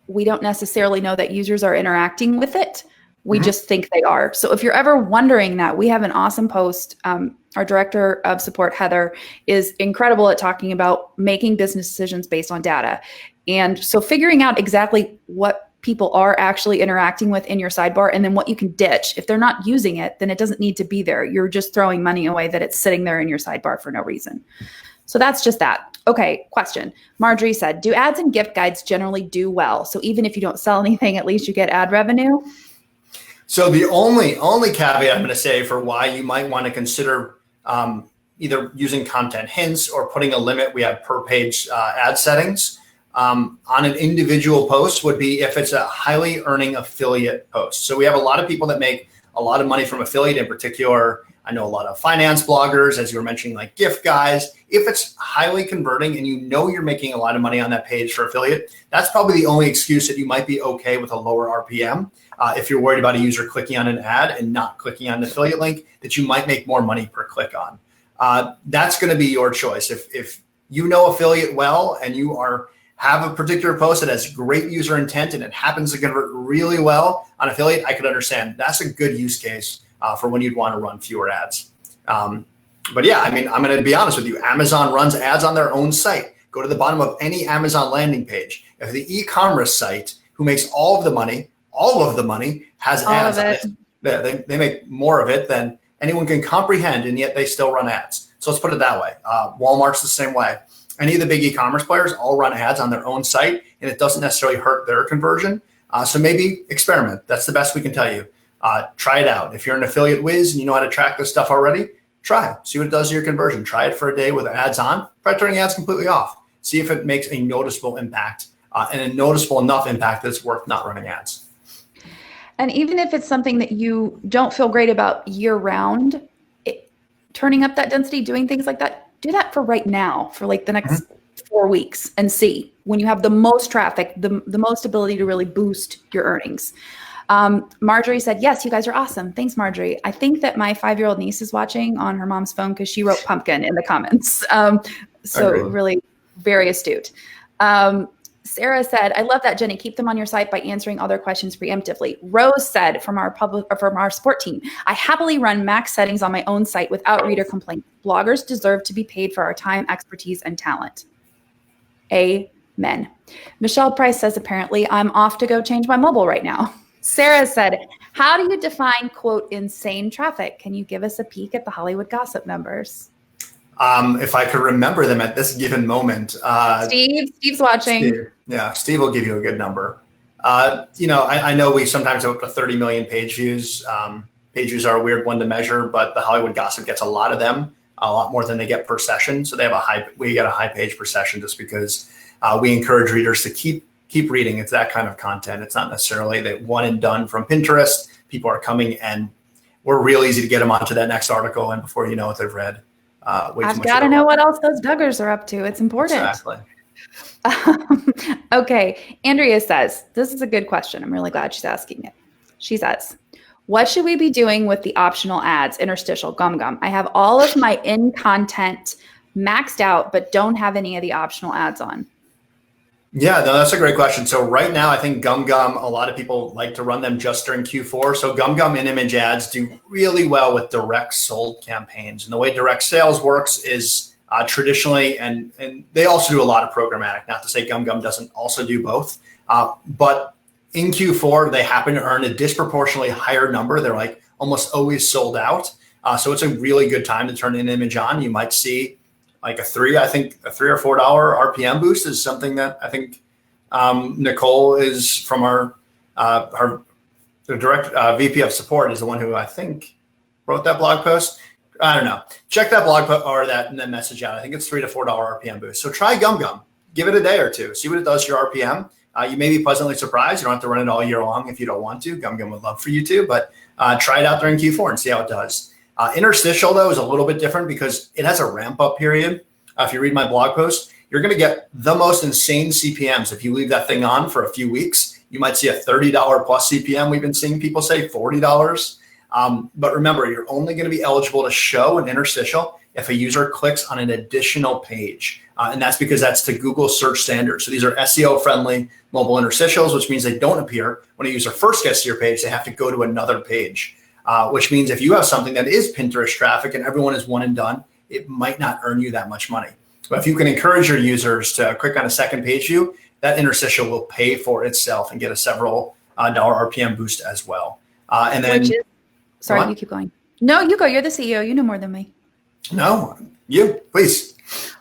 we don't necessarily know that users are interacting with it. We just think they are. So if you're ever wondering that, we have an awesome post. Our director of support, Heather, is incredible at talking about making business decisions based on data. And so figuring out exactly what people are actually interacting with in your sidebar and then what you can ditch. If they're not using it, then it doesn't need to be there. You're just throwing money away that it's sitting there in your sidebar for no reason. So that's just that. Okay, question. Marjorie said, do ads and gift guides generally do well? So even if you don't sell anything, at least you get ad revenue? So the only caveat I'm going to say for why you might want to consider either using content hints or putting a limit, we have per page ad settings on an individual post would be if it's a highly earning affiliate post. So we have a lot of people that make a lot of money from affiliate. In particular, I know a lot of finance bloggers, as you were mentioning, like gift guys. If it's highly converting and you know you're making a lot of money on that page for affiliate, that's probably the only excuse that you might be okay with a lower RPM. If you're worried about a user clicking on an ad and not clicking on an affiliate link that you might make more money per click on. That's going to be your choice. If you know affiliate well and you have a particular post that has great user intent and it happens to convert really well on affiliate, I could understand. That's a good use case for when you'd want to run fewer ads. But yeah, I mean, I'm going to be honest with you. Amazon runs ads on their own site. Go to the bottom of any Amazon landing page. If the e-commerce site who makes all of the money has ads on it, they make more of it than anyone can comprehend, and yet they still run ads. So let's put it that way. Walmart's the same way. Any of the big e-commerce players all run ads on their own site, and it doesn't necessarily hurt their conversion. So maybe experiment. That's the best we can tell you. Try it out. If you're an affiliate whiz and you know how to track this stuff already, try it. See what it does to your conversion. Try it for a day with ads on. Try turning ads completely off. See if it makes a noticeable impact and a noticeable enough impact that it's worth not running ads. And even if it's something that you don't feel great about year round, turning up that density, doing things like that, do that for right now, for like the next 4 weeks, and see when you have the most traffic, the most ability to really boost your earnings. Marjorie said, yes, you guys are awesome. Thanks, Marjorie. I think that my 5-year-old niece is watching on her mom's phone because she wrote pumpkin in the comments. So really very astute. Sarah said, I love that, Jenny. Keep them on your site by answering all their questions preemptively. Rose said from our support team, I happily run max settings on my own site without reader complaints. Bloggers deserve to be paid for our time, expertise, and talent. Amen. Michelle Price says, apparently I'm off to go change my mobile right now. Sarah said, how do you define, quote, insane traffic? Can you give us a peek at the Hollywood gossip numbers? If I could remember them at this given moment. Steve's watching. Steve will give you a good number. I know we sometimes have up to 30 million page views. Page views are a weird one to measure, but the Hollywood gossip gets a lot of them, a lot more than they get per session. So we get a high page per session just because we encourage readers to keep reading. It's that kind of content. It's not necessarily that one and done from Pinterest. People are coming and we're real easy to get them onto that next article. And before you know it, they've read. I've got to know what else those Duggars are up to. It's important. Exactly. Okay. Andrea says, this is a good question. I'm really glad she's asking it. She says, what should we be doing with the optional ads, interstitial, gum? I have all of my in content maxed out, but don't have any of the optional ads on. Yeah, no, that's a great question. So right now, I think Gum, a lot of people like to run them just during Q4. So Gum in-image ads do really well with direct sold campaigns. And the way direct sales works is traditionally, and they also do a lot of programmatic, not to say Gum doesn't also do both. But in Q4, they happen to earn a disproportionately higher number. They're like almost always sold out. So it's a really good time to turn an image on. You might see like a $3 or $4 RPM boost is something that I think Nicole is from our direct VP of support is the one who I think wrote that blog post. I don't know. Check that blog post or that message out. I think it's $3 to $4 RPM boost. So try Gum. Give it a day or two. See what it does to your RPM. You may be pleasantly surprised. You don't have to run it all year long if you don't want to. Gum would love for you to, but try it out during Q4 and see how it does. Interstitial, though, is a little bit different because it has a ramp-up period. If you read my blog post, you're going to get the most insane CPMs. If you leave that thing on for a few weeks, you might see a $30 plus CPM. We've been seeing people say $40. But remember, you're only going to be eligible to show an interstitial if a user clicks on an additional page. And that's because that's to Google search standards. So these are SEO-friendly mobile interstitials, which means they don't appear when a user first gets to your page. They have to go to another page. Which means if you have something that is Pinterest traffic and everyone is one and done, it might not earn you that much money. But if you can encourage your users to click on a second page view, that interstitial will pay for itself and get a several dollar RPM boost as well. And then, sorry, you keep going. No, you go. You're the CEO. You know more than me. No, you, please.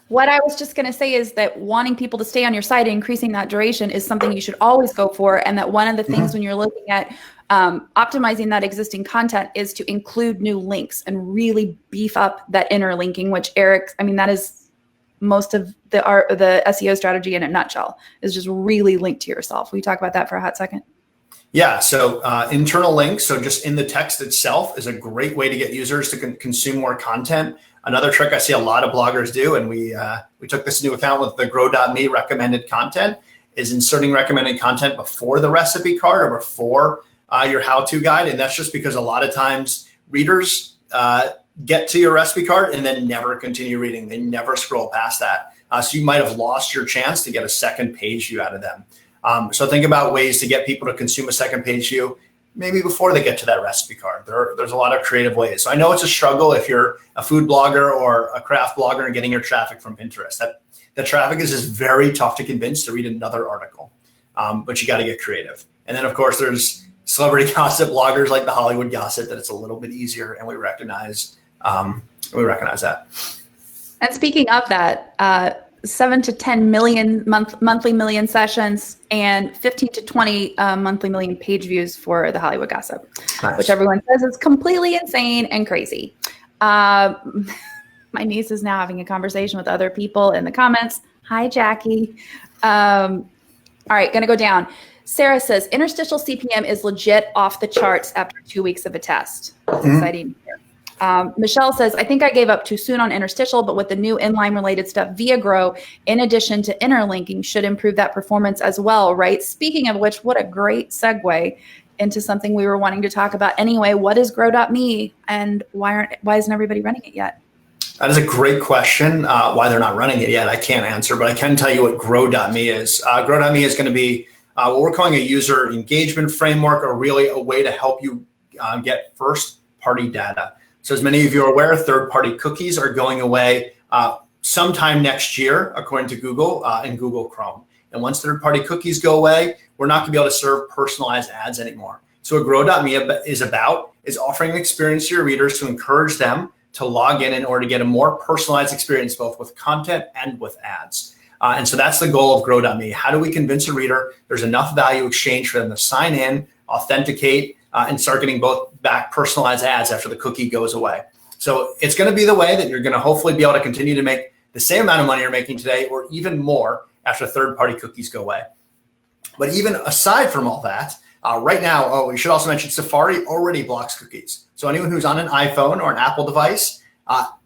What I was just going to say is that wanting people to stay on your site and increasing that duration is something you should always go for. And that one of the things when you're looking at optimizing that existing content is to include new links and really beef up that interlinking, which Eric, I mean, that is most of the SEO strategy in a nutshell, is just really linked to yourself. Will you talk about that for a hot second? Yeah, so internal links, so just in the text itself, is a great way to get users to consume more content. Another trick I see a lot of bloggers do, and we took this into account with the Grow.me recommended content, is inserting recommended content before the recipe card or before your how-to guide. And that's just because a lot of times readers get to your recipe card and then never continue reading. They never scroll past that. So you might have lost your chance to get a second page view out of them. So think about ways to get people to consume a second page view, maybe before they get to that recipe card. There's a lot of creative ways. So I know it's a struggle if you're a food blogger or a craft blogger and getting your traffic from Pinterest. That traffic is just very tough to convince to read another article, but you got to get creative. And then, of course, there's celebrity gossip bloggers like the Hollywood Gossip that it's a little bit easier, and we recognize that. And speaking of that, 7 to 10 million monthly million sessions and 15 to 20 monthly million page views for the Hollywood Gossip, nice. Which everyone says is completely insane and crazy. My niece is now having a conversation with other people in the comments. Hi, Jackie. All right, gonna go down. Sarah says, interstitial CPM is legit off the charts after 2 weeks of a test. That's exciting to hear. Michelle says, I think I gave up too soon on interstitial, but with the new inline related stuff via Grow, in addition to interlinking, should improve that performance as well, right? Speaking of which, what a great segue into something we were wanting to talk about anyway. What is Grow.me and why isn't everybody running it yet? That is a great question. Why they're not running it yet, I can't answer, but I can tell you what Grow.me is. Grow.me is going to be what we're calling a user engagement framework, or really a way to help you get first-party data. So as many of you are aware, third-party cookies are going away sometime next year, according to Google and Google Chrome. And once third-party cookies go away, we're not going to be able to serve personalized ads anymore. So what Grow.me is about is offering an experience to your readers to encourage them to log in order to get a more personalized experience, both with content and with ads. And so that's the goal of Grow.me. How do we convince a reader there's enough value exchange for them to sign in, authenticate, and start getting both back personalized ads after the cookie goes away? So it's going to be the way that you're going to hopefully be able to continue to make the same amount of money you're making today, or even more after third-party cookies go away. But even aside from all that, right now, we should also mention Safari already blocks cookies. So anyone who's on an iPhone or an Apple device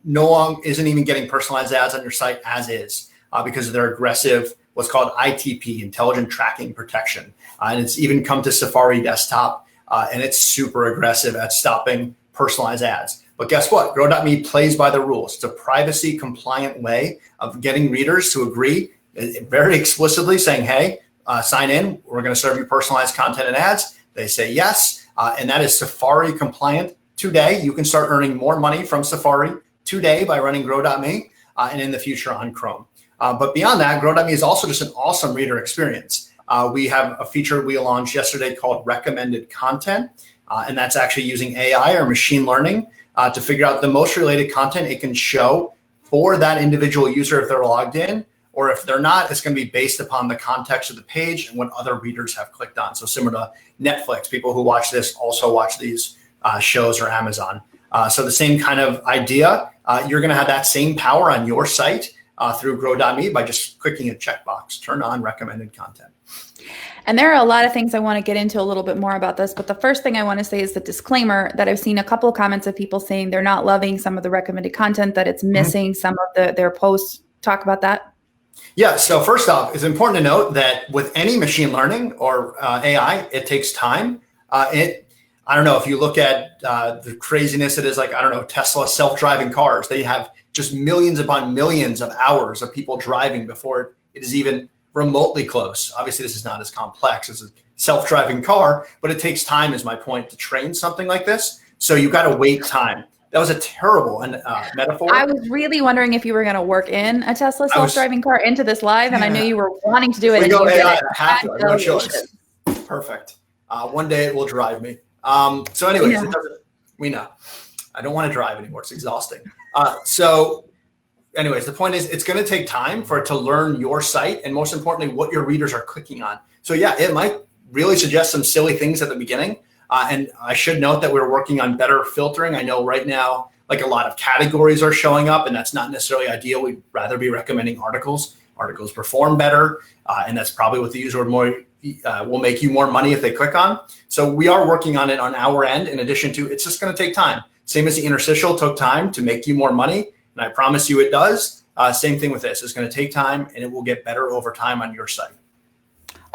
no longer isn't even getting personalized ads on your site as is because of their aggressive, what's called ITP, Intelligent Tracking Protection. And it's even come to Safari desktop. And it's super aggressive at stopping personalized ads. But guess what? Grow.me plays by the rules. It's a privacy compliant way of getting readers to agree very explicitly, saying, hey, sign in. We're going to serve you personalized content and ads. They say yes. And that is Safari compliant today. You can start earning more money from Safari today by running Grow.me and in the future on Chrome. But beyond that, Grow.me is also just an awesome reader experience. We have a feature we launched yesterday called recommended content, and that's actually using AI or machine learning to figure out the most related content it can show for that individual user if they're logged in, or if they're not, it's going to be based upon the context of the page and what other readers have clicked on. So similar to Netflix, people who watch this also watch these shows, or Amazon. So the same kind of idea, you're going to have that same power on your site through Grow.me by just clicking a checkbox, turn on recommended content. And there are a lot of things I want to get into a little bit more about this, but the first thing I want to say is the disclaimer that I've seen a couple of comments of people saying they're not loving some of the recommended content, that it's missing some of their posts. Talk about that. Yeah, so first off, it's important to note that with any machine learning or AI, it takes time. I don't know, if you look at the craziness it is, like, I don't know, Tesla self-driving cars, they have just millions upon millions of hours of people driving before it is even remotely close. Obviously, this is not as complex as a self-driving car, but it takes time, is my point, to train something like this. So you've got to wait time. That was a terrible metaphor. I was really wondering if you were going to work in a Tesla self-driving car into this live, and I knew you were wanting to do it. We go AI, I have to. I have no Congratulations. choice. Perfect. One day it will drive me. So anyways, we know. I don't want to drive anymore. It's exhausting. So anyways, the point is it's going to take time for it to learn your site and most importantly, what your readers are clicking on. So yeah, it might really suggest some silly things at the beginning. And I should note that we're working on better filtering. I know right now, like a lot of categories are showing up and that's not necessarily ideal. We'd rather be recommending articles. Articles perform better. And that's probably what the user will make you more money if they click on. So we are working on it on our end. In addition to, it's just going to take time. Same as the interstitial took time to make you more money. And I promise you it does. Same thing with this. It's going to take time and it will get better over time on your site.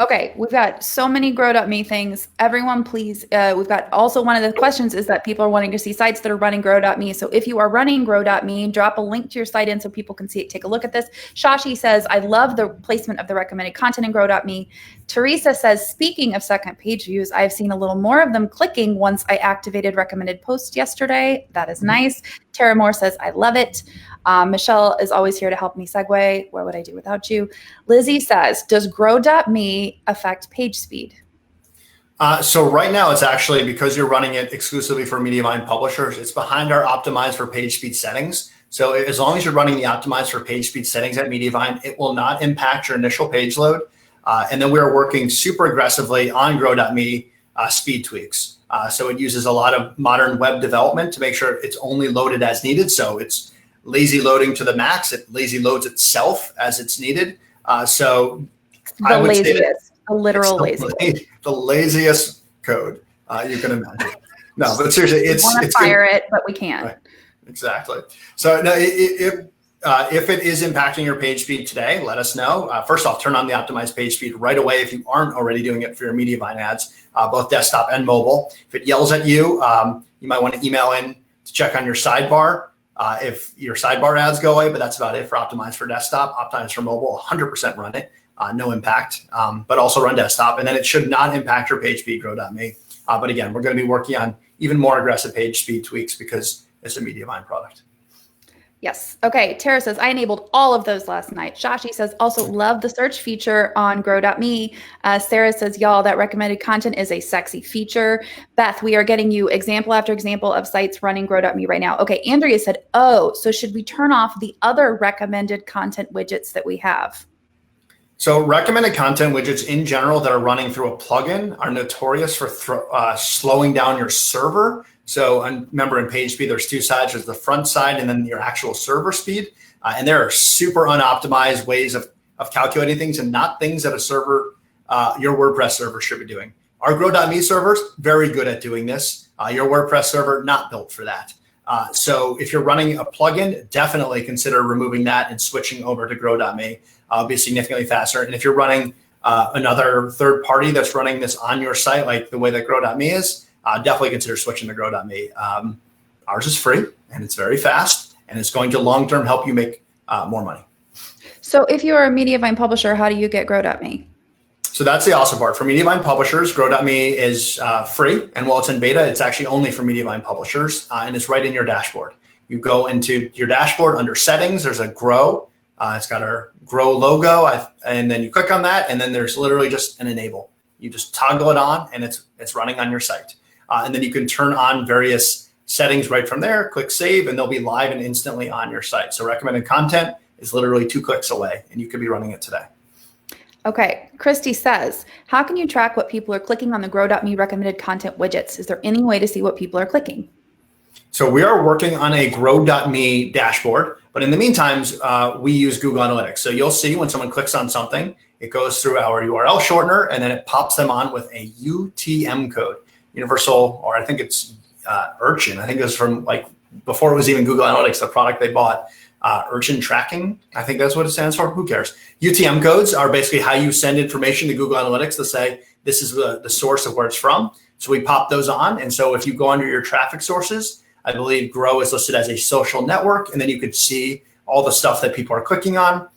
Okay, we've got so many Grow.me things. Everyone, please, we've got also one of the questions is that people are wanting to see sites that are running Grow.me. So if you are running Grow.me, drop a link to your site in so people can see it. Take a look at this. Shashi says, I love the placement of the recommended content in Grow.me. Teresa says, speaking of second page views, I've seen a little more of them clicking once I activated recommended posts yesterday. That is nice. Tara Moore says, I love it. Michelle is always here to help me segue. What would I do without you? Lizzie says, does Grow.me affect page speed? So right now it's actually, because you're running it exclusively for Mediavine publishers, it's behind our optimize for page speed settings. So as long as you're running the optimize for page speed settings at Mediavine, it will not impact your initial page load. And then we're working super aggressively on Grow.me speed tweaks. So it uses a lot of modern web development to make sure it's only loaded as needed. So it's lazy loading to the max. It lazy loads itself as it's needed. So the laziest, a literal laziest. The laziest code you can imagine. No, but seriously, it's we want to fire it, but we can't. Right. Exactly. So no, if it is impacting your page speed today, let us know. First off, turn on the optimized page speed right away if you aren't already doing it for your Mediavine ads, both desktop and mobile. If it yells at you, you might want to email in to check on your sidebar. If your sidebar ads go away, but that's about it for optimize for desktop. Optimize for mobile, 100% run it, no impact, but also run desktop. And then it should not impact your page speed, Grow.me. But again, we're going to be working on even more aggressive page speed tweaks because it's a Mediavine product. Yes. Okay. Tara says, I enabled all of those last night. Shashi says, also love the search feature on Grow.me. Sarah says, y'all, that recommended content is a sexy feature. Beth, we are getting you example after example of sites running Grow.me right now. Okay. Andrea said, oh, so should we turn off the other recommended content widgets that we have? So recommended content widgets in general that are running through a plugin are notorious for slowing down your server. So remember in page speed, there's two sides. There's the front side and then your actual server speed. And there are super unoptimized ways of calculating things and not things that a server, your WordPress server should be doing. Our Grow.me servers, very good at doing this. Your WordPress server, not built for that. So if you're running a plugin, definitely consider removing that and switching over to Grow.me. It'll be significantly faster. And if you're running another third party that's running this on your site, like the way that Grow.me is, definitely consider switching to Grow.me. Ours is free and it's very fast and it's going to long-term help you make more money. So if you're a Mediavine publisher, how do you get Grow.me? So that's the awesome part. For Mediavine publishers, Grow.me is free. And while it's in beta, it's actually only for Mediavine publishers and it's right in your dashboard. You go into your dashboard under settings, there's a Grow. It's got our Grow logo and then you click on that and then there's literally just an enable. You just toggle it on and it's running on your site. And then you can turn on various settings right from there, click save, and they'll be live and instantly on your site. So recommended content is literally 2 clicks away and you could be running it today. Okay. Christy says, how can you track what people are clicking on the Grow.me recommended content widgets? Is there any way to see what people are clicking? So we are working on a Grow.me dashboard, but in the meantime, we use Google Analytics. So you'll see when someone clicks on something, it goes through our URL shortener and then it pops them on with a UTM code. Universal, or I think it's Urchin. I think it was from like before it was even Google Analytics, the product they bought, Urchin tracking. I think that's what it stands for. Who cares? UTM codes are basically how you send information to Google Analytics to say, this is the source of where it's from. So we pop those on. And so if you go under your traffic sources, I believe Grow is listed as a social network. And then you could see all the stuff that people are clicking on.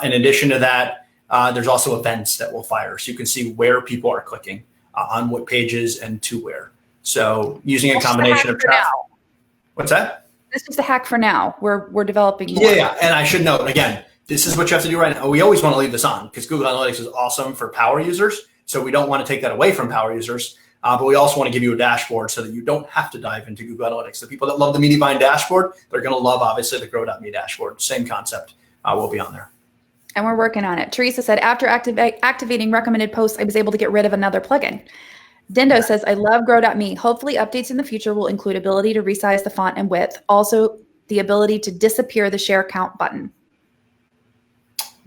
In addition to that, there's also events that will fire. So you can see where people are clicking. On what pages and to where. So using a combination of traffic. What's that? This is just a hack for now. We're developing more. Yeah. And I should note, again, this is what you have to do right now. We always want to leave this on because Google Analytics is awesome for power users. So we don't want to take that away from power users. But we also want to give you a dashboard so that you don't have to dive into Google Analytics. The people that love the Mediavine Dashboard, they're going to love, obviously, the Grow.me dashboard. Same concept will be on there. And we're working on it. Teresa said, after activating recommended posts, I was able to get rid of another plugin. Dindo says, I love Grow.me. Hopefully updates in the future will include ability to resize the font and width. Also, the ability to disappear the share count button.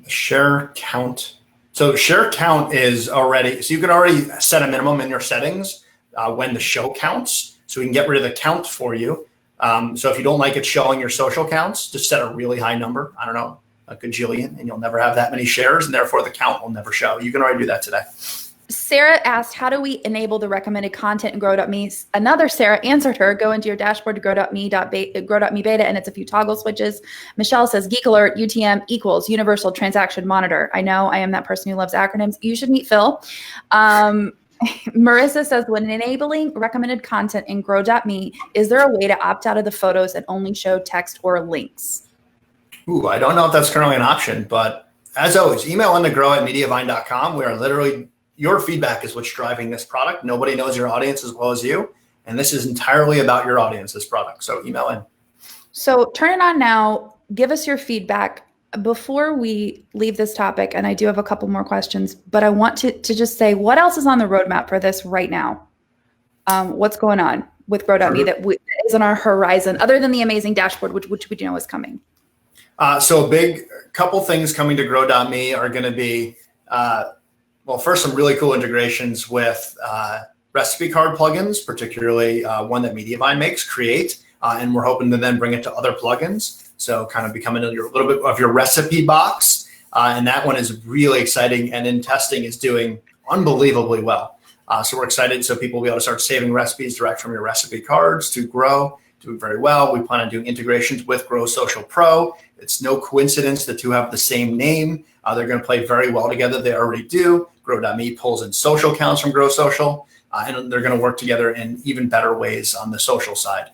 Share count. So share count is already, so you can already set a minimum in your settings when the show counts. So we can get rid of the count for you. So if you don't like it showing your social counts, just set a really high number. I don't know, a gajillion, and you'll never have that many shares, and therefore the count will never show. You can already do that today. Sarah asked, how do we enable the recommended content in Grow.me? Another Sarah answered her, go into your dashboard to Grow.me beta, and it's a few toggle switches. Michelle says, Geek Alert, UTM equals Universal Transaction Monitor. I know I am that person who loves acronyms. You should meet Phil. Marissa says, when enabling recommended content in Grow.me, is there a way to opt out of the photos and only show text or links? Ooh, I don't know if that's currently an option, but as always, email in to grow@mediavine.com. We are literally, your feedback is what's driving this product. Nobody knows your audience as well as you. And this is entirely about your audience, this product. So email in. So turn it on now. Give us your feedback. Before we leave this topic, and I do have a couple more questions, but I want to just say, what else is on the roadmap for this right now? What's going on with Grow.me that is on our horizon, other than the amazing dashboard, which we do know is coming? So a big couple things coming to Grow.me are going to be, well, first, some really cool integrations with recipe card plugins, particularly one that Mediavine makes, Create, and we're hoping to then bring it to other plugins. So kind of becoming a little bit of your recipe box. And that one is really exciting, and in testing is doing unbelievably well. So we're excited. So people will be able to start saving recipes direct from your recipe cards to Grow, doing very well. We plan on doing integrations with Grow Social Pro. It's no coincidence the two have the same name. They're going to play very well together. They already do. Grow.me pulls in social counts from Grow Social, and they're going to work together in even better ways on the social side.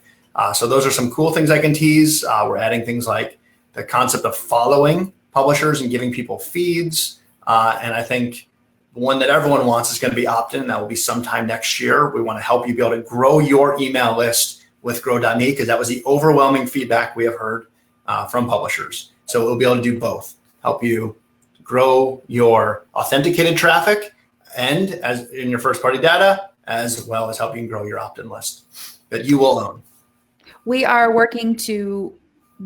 So those are some cool things I can tease. We're adding things like the concept of following publishers and giving people feeds. And I think the one that everyone wants is going to be opt-in. That will be sometime next year. We want to help you be able to grow your email list with Grow.me, because that was the overwhelming feedback we have heard from publishers. So we'll be able to do both, help you grow your authenticated traffic and as in your first party data, as well as helping grow your opt-in list that you will own. We are working to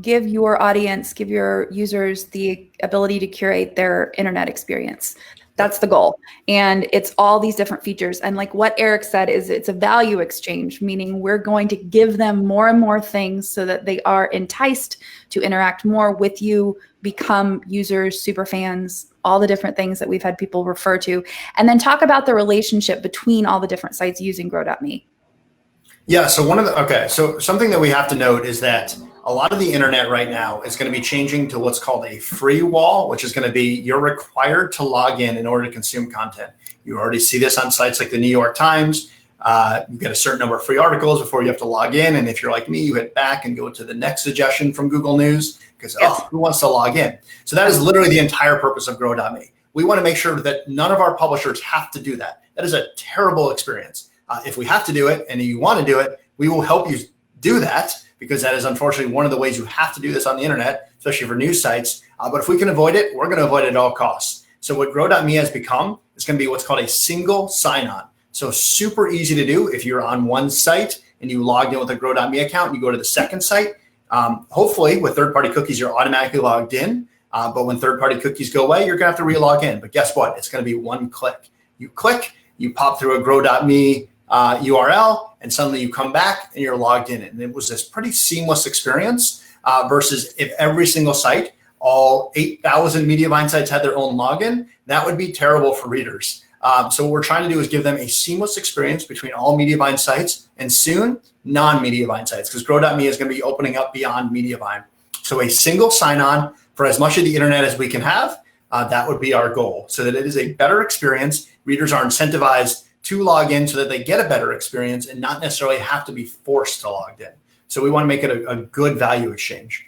give your audience, give your users the ability to curate their internet experience. That's the goal. And it's all these different features. And like what Eric said, is it's a value exchange, meaning we're going to give them more and more things so that they are enticed to interact more with you, become users, super fans, all the different things that we've had people refer to, and then talk about the relationship between all the different sites using Grow.me. Yeah, so so something that we have to note is that a lot of the internet right now is going to be changing to what's called a free wall, which is going to be you're required to log in order to consume content. You already see this on sites like the New York Times. You get a certain number of free articles before you have to log in. And if you're like me, you hit back and go to the next suggestion from Google News because, who wants to log in? So that is literally the entire purpose of Grow.me. We want to make sure that none of our publishers have to do that. That is a terrible experience. If we have to do it and you want to do it, we will help you do that, because that is unfortunately one of the ways you have to do this on the internet, especially for news sites. But if we can avoid it, we're going to avoid it at all costs. So what Grow.me has become is going to be what's called a single sign-on. So super easy to do. If you're on one site and you logged in with a Grow.me account and you go to the second site, hopefully with third-party cookies, you're automatically logged in. But when third-party cookies go away, you're going to have to re-log in. But guess what? It's going to be one click. You click, you pop through a Grow.me URL, and suddenly you come back and you're logged in. And it was this pretty seamless experience versus if every single site, all 8,000 Mediavine sites had their own login, that would be terrible for readers. So what we're trying to do is give them a seamless experience between all Mediavine sites and soon non-Mediavine sites, because Grow.me is going to be opening up beyond Mediavine. So a single sign-on for as much of the internet as we can have, that would be our goal, so that it is a better experience. Readers are incentivized to log in so that they get a better experience and not necessarily have to be forced to log in. So we want to make it a good value exchange.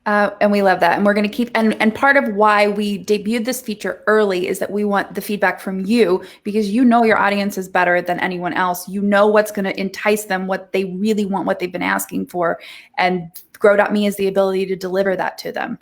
And we love that. And we're going to keep, and part of why we debuted this feature early is that we want the feedback from you, because you know your audience is better than anyone else. You know what's going to entice them, what they really want, what they've been asking for. And Grow.me is the ability to deliver that to them.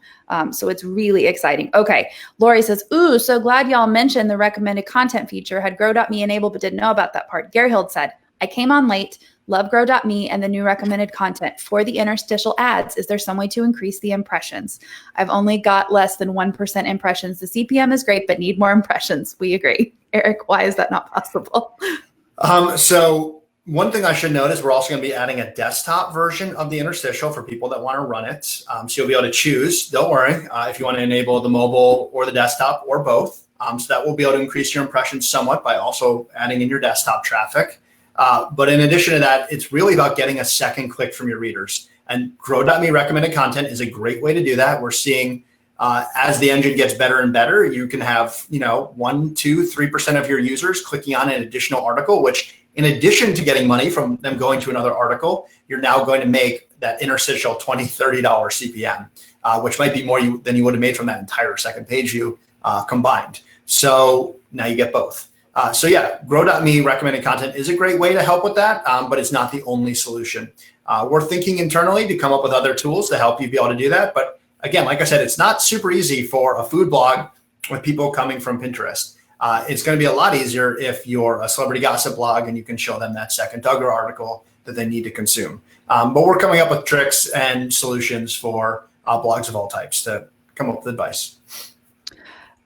So it's really exciting. Okay. Lori says, ooh, so glad y'all mentioned the recommended content feature. Had Grow.me enabled, but didn't know about that part. Gary Hild said, I came on late. Love Grow.me and the new recommended content for the interstitial ads. Is there some way to increase the impressions? I've only got less than 1% impressions. The CPM is great, but need more impressions. We agree. Eric, why is that not possible? So one thing I should note is we're also going to be adding a desktop version of the interstitial for people that want to run it. So you'll be able to choose, don't worry, if you want to enable the mobile or the desktop or both. So that will be able to increase your impressions somewhat by also adding in your desktop traffic. But in addition to that, it's really about getting a second click from your readers. And Grow.me recommended content is a great way to do that. We're seeing as the engine gets better and better, you can have 1, 2, 3% of your users clicking on an additional article, which in addition to getting money from them going to another article, you're now going to make that interstitial $20, $30 CPM, which might be more than you would have made from that entire second page view combined. So now you get both. So yeah, Grow.me recommended content is a great way to help with that, but it's not the only solution. We're thinking internally to come up with other tools to help you be able to do that. But again, like I said, it's not super easy for a food blog with people coming from Pinterest. It's going to be a lot easier if you're a celebrity gossip blog and you can show them that second Duggar article that they need to consume. But we're coming up with tricks and solutions for blogs of all types to come up with advice.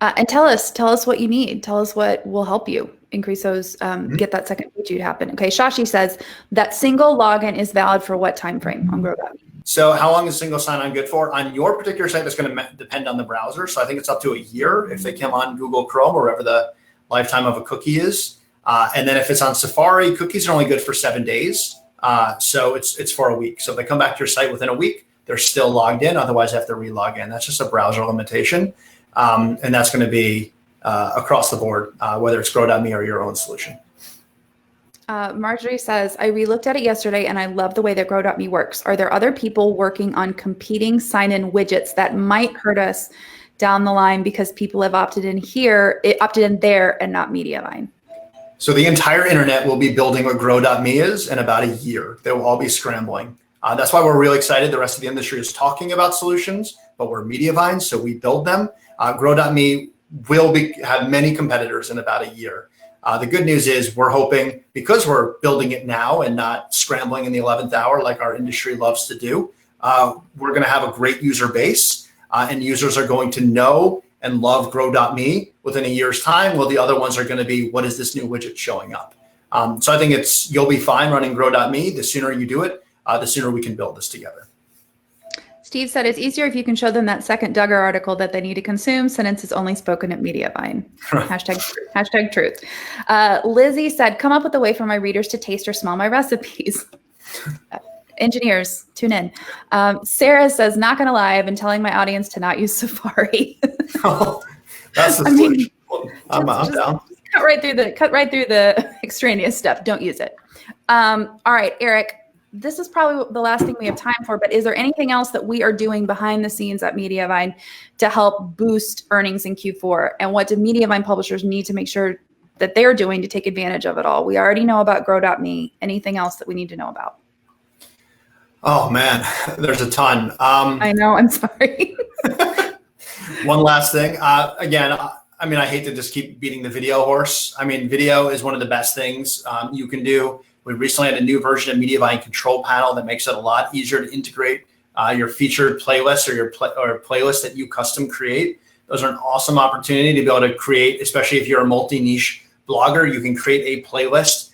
And tell us what you need. Tell us what will help you increase those, get that second page to happen. Okay, Shashi says that single login is valid for what time frame on Grow.me? So how long is single sign-on good for? On your particular site, that's going to depend on the browser. So I think it's up to a year if they come on Google Chrome or wherever the lifetime of a cookie is. And then if it's on Safari, cookies are only good for 7 days. So it's for a week. So if they come back to your site within a week, they're still logged in. Otherwise, they have to re-log in. That's just a browser limitation. And that's going to be across the board, whether it's Grow.me or your own solution. Marjorie says, I re-looked at it yesterday and I love the way that Grow.me works. Are there other people working on competing sign-in widgets that might hurt us down the line because people have opted in there and not Mediavine? So the entire internet will be building what Grow.me is in about a year. They will all be scrambling. That's why we're really excited. The rest of the industry is talking about solutions, but we're Mediavine, so we build them. Grow.me will have many competitors in about a year. The good news is we're hoping, because we're building it now and not scrambling in the 11th hour like our industry loves to do, we're going to have a great user base and users are going to know and love Grow.me within a year's time, while the other ones are going to be, what is this new widget showing up? So I think you'll be fine running Grow.me. The sooner you do it, the sooner we can build this together. Steve said it's easier if you can show them that second Duggar article that they need to consume. Sentence is only spoken at Mediavine. Hashtag truth. Lizzie said, come up with a way for my readers to taste or smell my recipes. Engineers, tune in. Sarah says, not going to lie, I've been telling my audience to not use Safari. Oh, that's the solution. I'm down. Cut right through the extraneous stuff. Don't use it. All right, Eric. This is probably the last thing we have time for, but is there anything else that we are doing behind the scenes at Mediavine to help boost earnings in Q4? And what do Mediavine publishers need to make sure that they're doing to take advantage of it all? We already know about Grow.me. Anything else that we need to know about? Oh man, there's a ton. I know, I'm sorry. One last thing. Again, I hate to just keep beating the video horse. Video is one of the best things you can do. We recently had a new version of Mediavine Control Panel that makes it a lot easier to integrate your featured playlists or your playlist that you custom create. Those are an awesome opportunity to be able to create, especially if you're a multi-niche blogger, you can create a playlist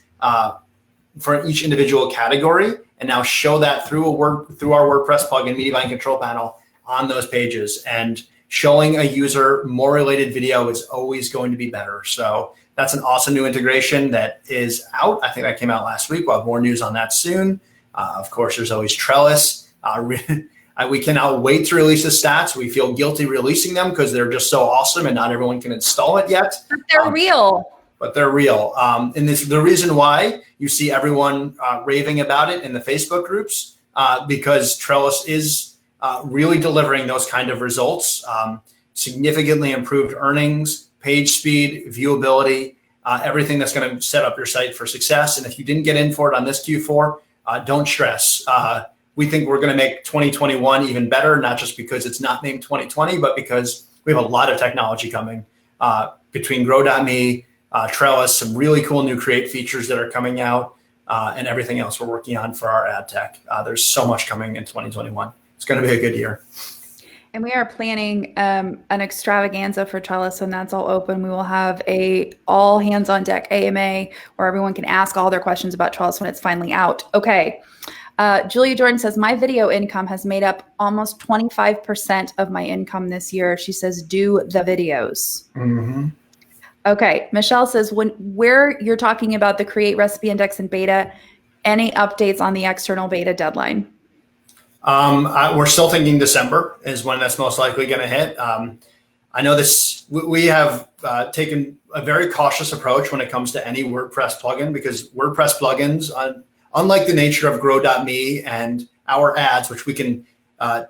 for each individual category and now show that through our WordPress plugin, Mediavine Control Panel, on those pages. And showing a user more related video is always going to be better. So that's an awesome new integration that is out. I think that came out last week. We'll have more news on that soon. Of course, there's always Trellis. We cannot wait to release the stats. We feel guilty releasing them because they're just so awesome and not everyone can install it yet. But they're real. but they're real. And the reason why you see everyone raving about it in the Facebook groups, because Trellis is really delivering those kind of results, significantly improved earnings, page speed, viewability, everything that's going to set up your site for success. And if you didn't get in for it on this Q4, don't stress. We think we're going to make 2021 even better, not just because it's not named 2020, but because we have a lot of technology coming between Grow.me, Trellis, some really cool new create features that are coming out, and everything else we're working on for our ad tech. There's so much coming in 2021. It's going to be a good year. And we are planning an extravaganza for Trellis, and that's all open. We will have a all hands on deck AMA where everyone can ask all their questions about Trellis when it's finally out. Okay. Julia Jordan says, my video income has made up almost 25% of my income this year. She says, do the videos. Mm-hmm. Okay. Michelle says, where you're talking about the create recipe index in beta, any updates on the external beta deadline? We're still thinking December is when that's most likely going to hit. I know we have taken a very cautious approach when it comes to any WordPress plugin, because WordPress plugins, unlike the nature of Grow.me and our ads, which we can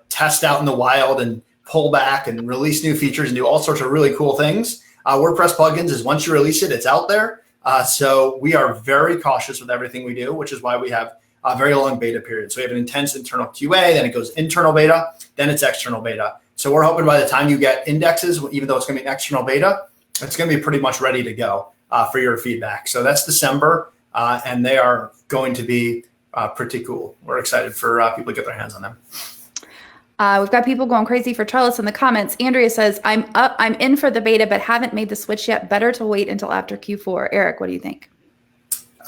test out in the wild and pull back and release new features and do all sorts of really cool things. WordPress plugins is once you release it, it's out there. So we are very cautious with everything we do, which is why we have a very long beta period. So we have an intense internal QA, then it goes internal beta, then it's external beta. So we're hoping by the time you get indexes, even though it's going to be an external beta, it's going to be pretty much ready to go for your feedback. So that's December, and they are going to be pretty cool. We're excited for people to get their hands on them. We've got people going crazy for Trellis in the comments. Andrea says, I'm in for the beta, but haven't made the switch yet. Better to wait until after Q4. Eric, what do you think?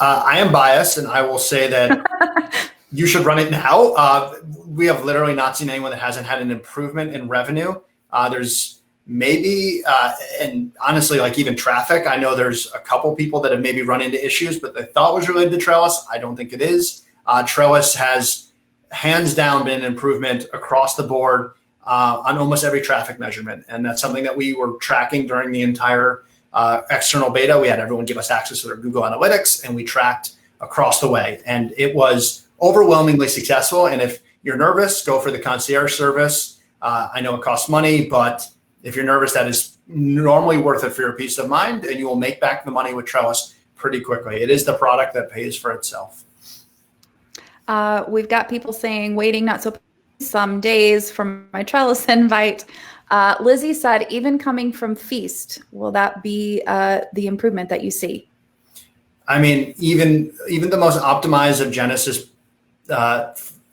I am biased, and I will say that you should run it now. We have literally not seen anyone that hasn't had an improvement in revenue. There's maybe, and honestly, like even traffic, I know there's a couple people that have maybe run into issues, but they thought was related to Trellis. I don't think it is. Trellis has hands down been an improvement across the board on almost every traffic measurement. And that's something that we were tracking during the entire external beta. We had everyone give us access to their Google Analytics, and we tracked across the way. And it was overwhelmingly successful. And if you're nervous, go for the concierge service. I know it costs money, but if you're nervous, that is normally worth it for your peace of mind, and you will make back the money with Trellis pretty quickly. It is the product that pays for itself. We've got people saying waiting not so some days from my Trellis invite. Lizzie said, even coming from Feast, will that be the improvement that you see? I mean, even the most optimized of Genesis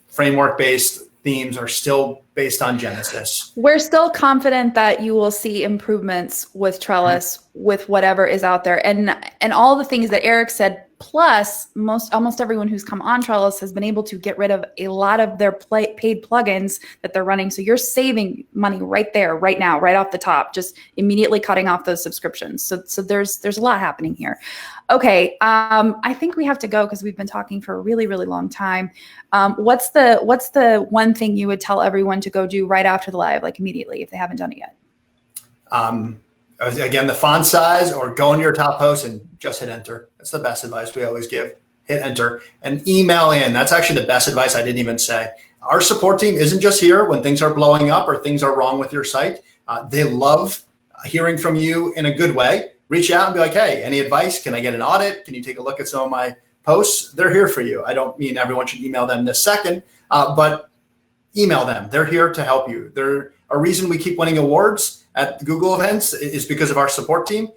framework-based themes are still based on Genesis. We're still confident that you will see improvements with Trellis, with whatever is out there, and all the things that Eric said. Plus, almost everyone who's come on Trellis has been able to get rid of a lot of their paid plugins that they're running. So you're saving money right there, right now, right off the top, just immediately cutting off those subscriptions. So there's a lot happening here. Okay, I think we have to go because we've been talking for a really, really long time. What's the one thing you would tell everyone to go do right after the live, like immediately, if they haven't done it yet? Again, the font size, or go into your top post and just hit enter. That's the best advice we always give. Hit enter and email in. That's actually the best advice I didn't even say. Our support team isn't just here when things are blowing up or things are wrong with your site. They love hearing from you in a good way. Reach out and be like, hey, any advice? Can I get an audit? Can you take a look at some of my posts? They're here for you. I don't mean everyone should email them this second, but email them. They're here to help you. They're a reason we keep winning awards at Google events is because of our support team.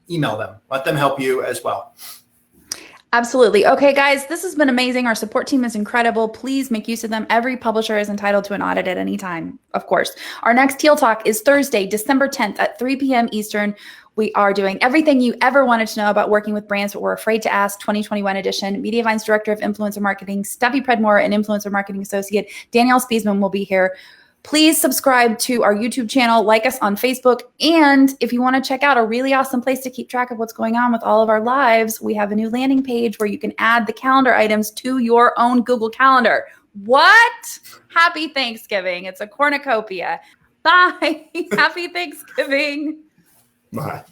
Email them. Let them help you as well. Absolutely. Okay, guys, this has been amazing. Our support team is incredible. Please make use of them. Every publisher is entitled to an audit at any time, of course. Our next Teal Talk is Thursday, December 10th at 3 p.m. Eastern. We are doing everything you ever wanted to know about working with brands, but we're afraid to ask, 2021 edition. Mediavine's Director of Influencer Marketing, Steffi Predmore, and Influencer Marketing Associate, Danielle Spiesman, will be here. Please subscribe to our YouTube channel, like us on Facebook, and if you want to check out a really awesome place to keep track of what's going on with all of our lives, we have a new landing page where you can add the calendar items to your own Google Calendar. What? Happy Thanksgiving. It's a cornucopia. Bye. Happy Thanksgiving. Bye.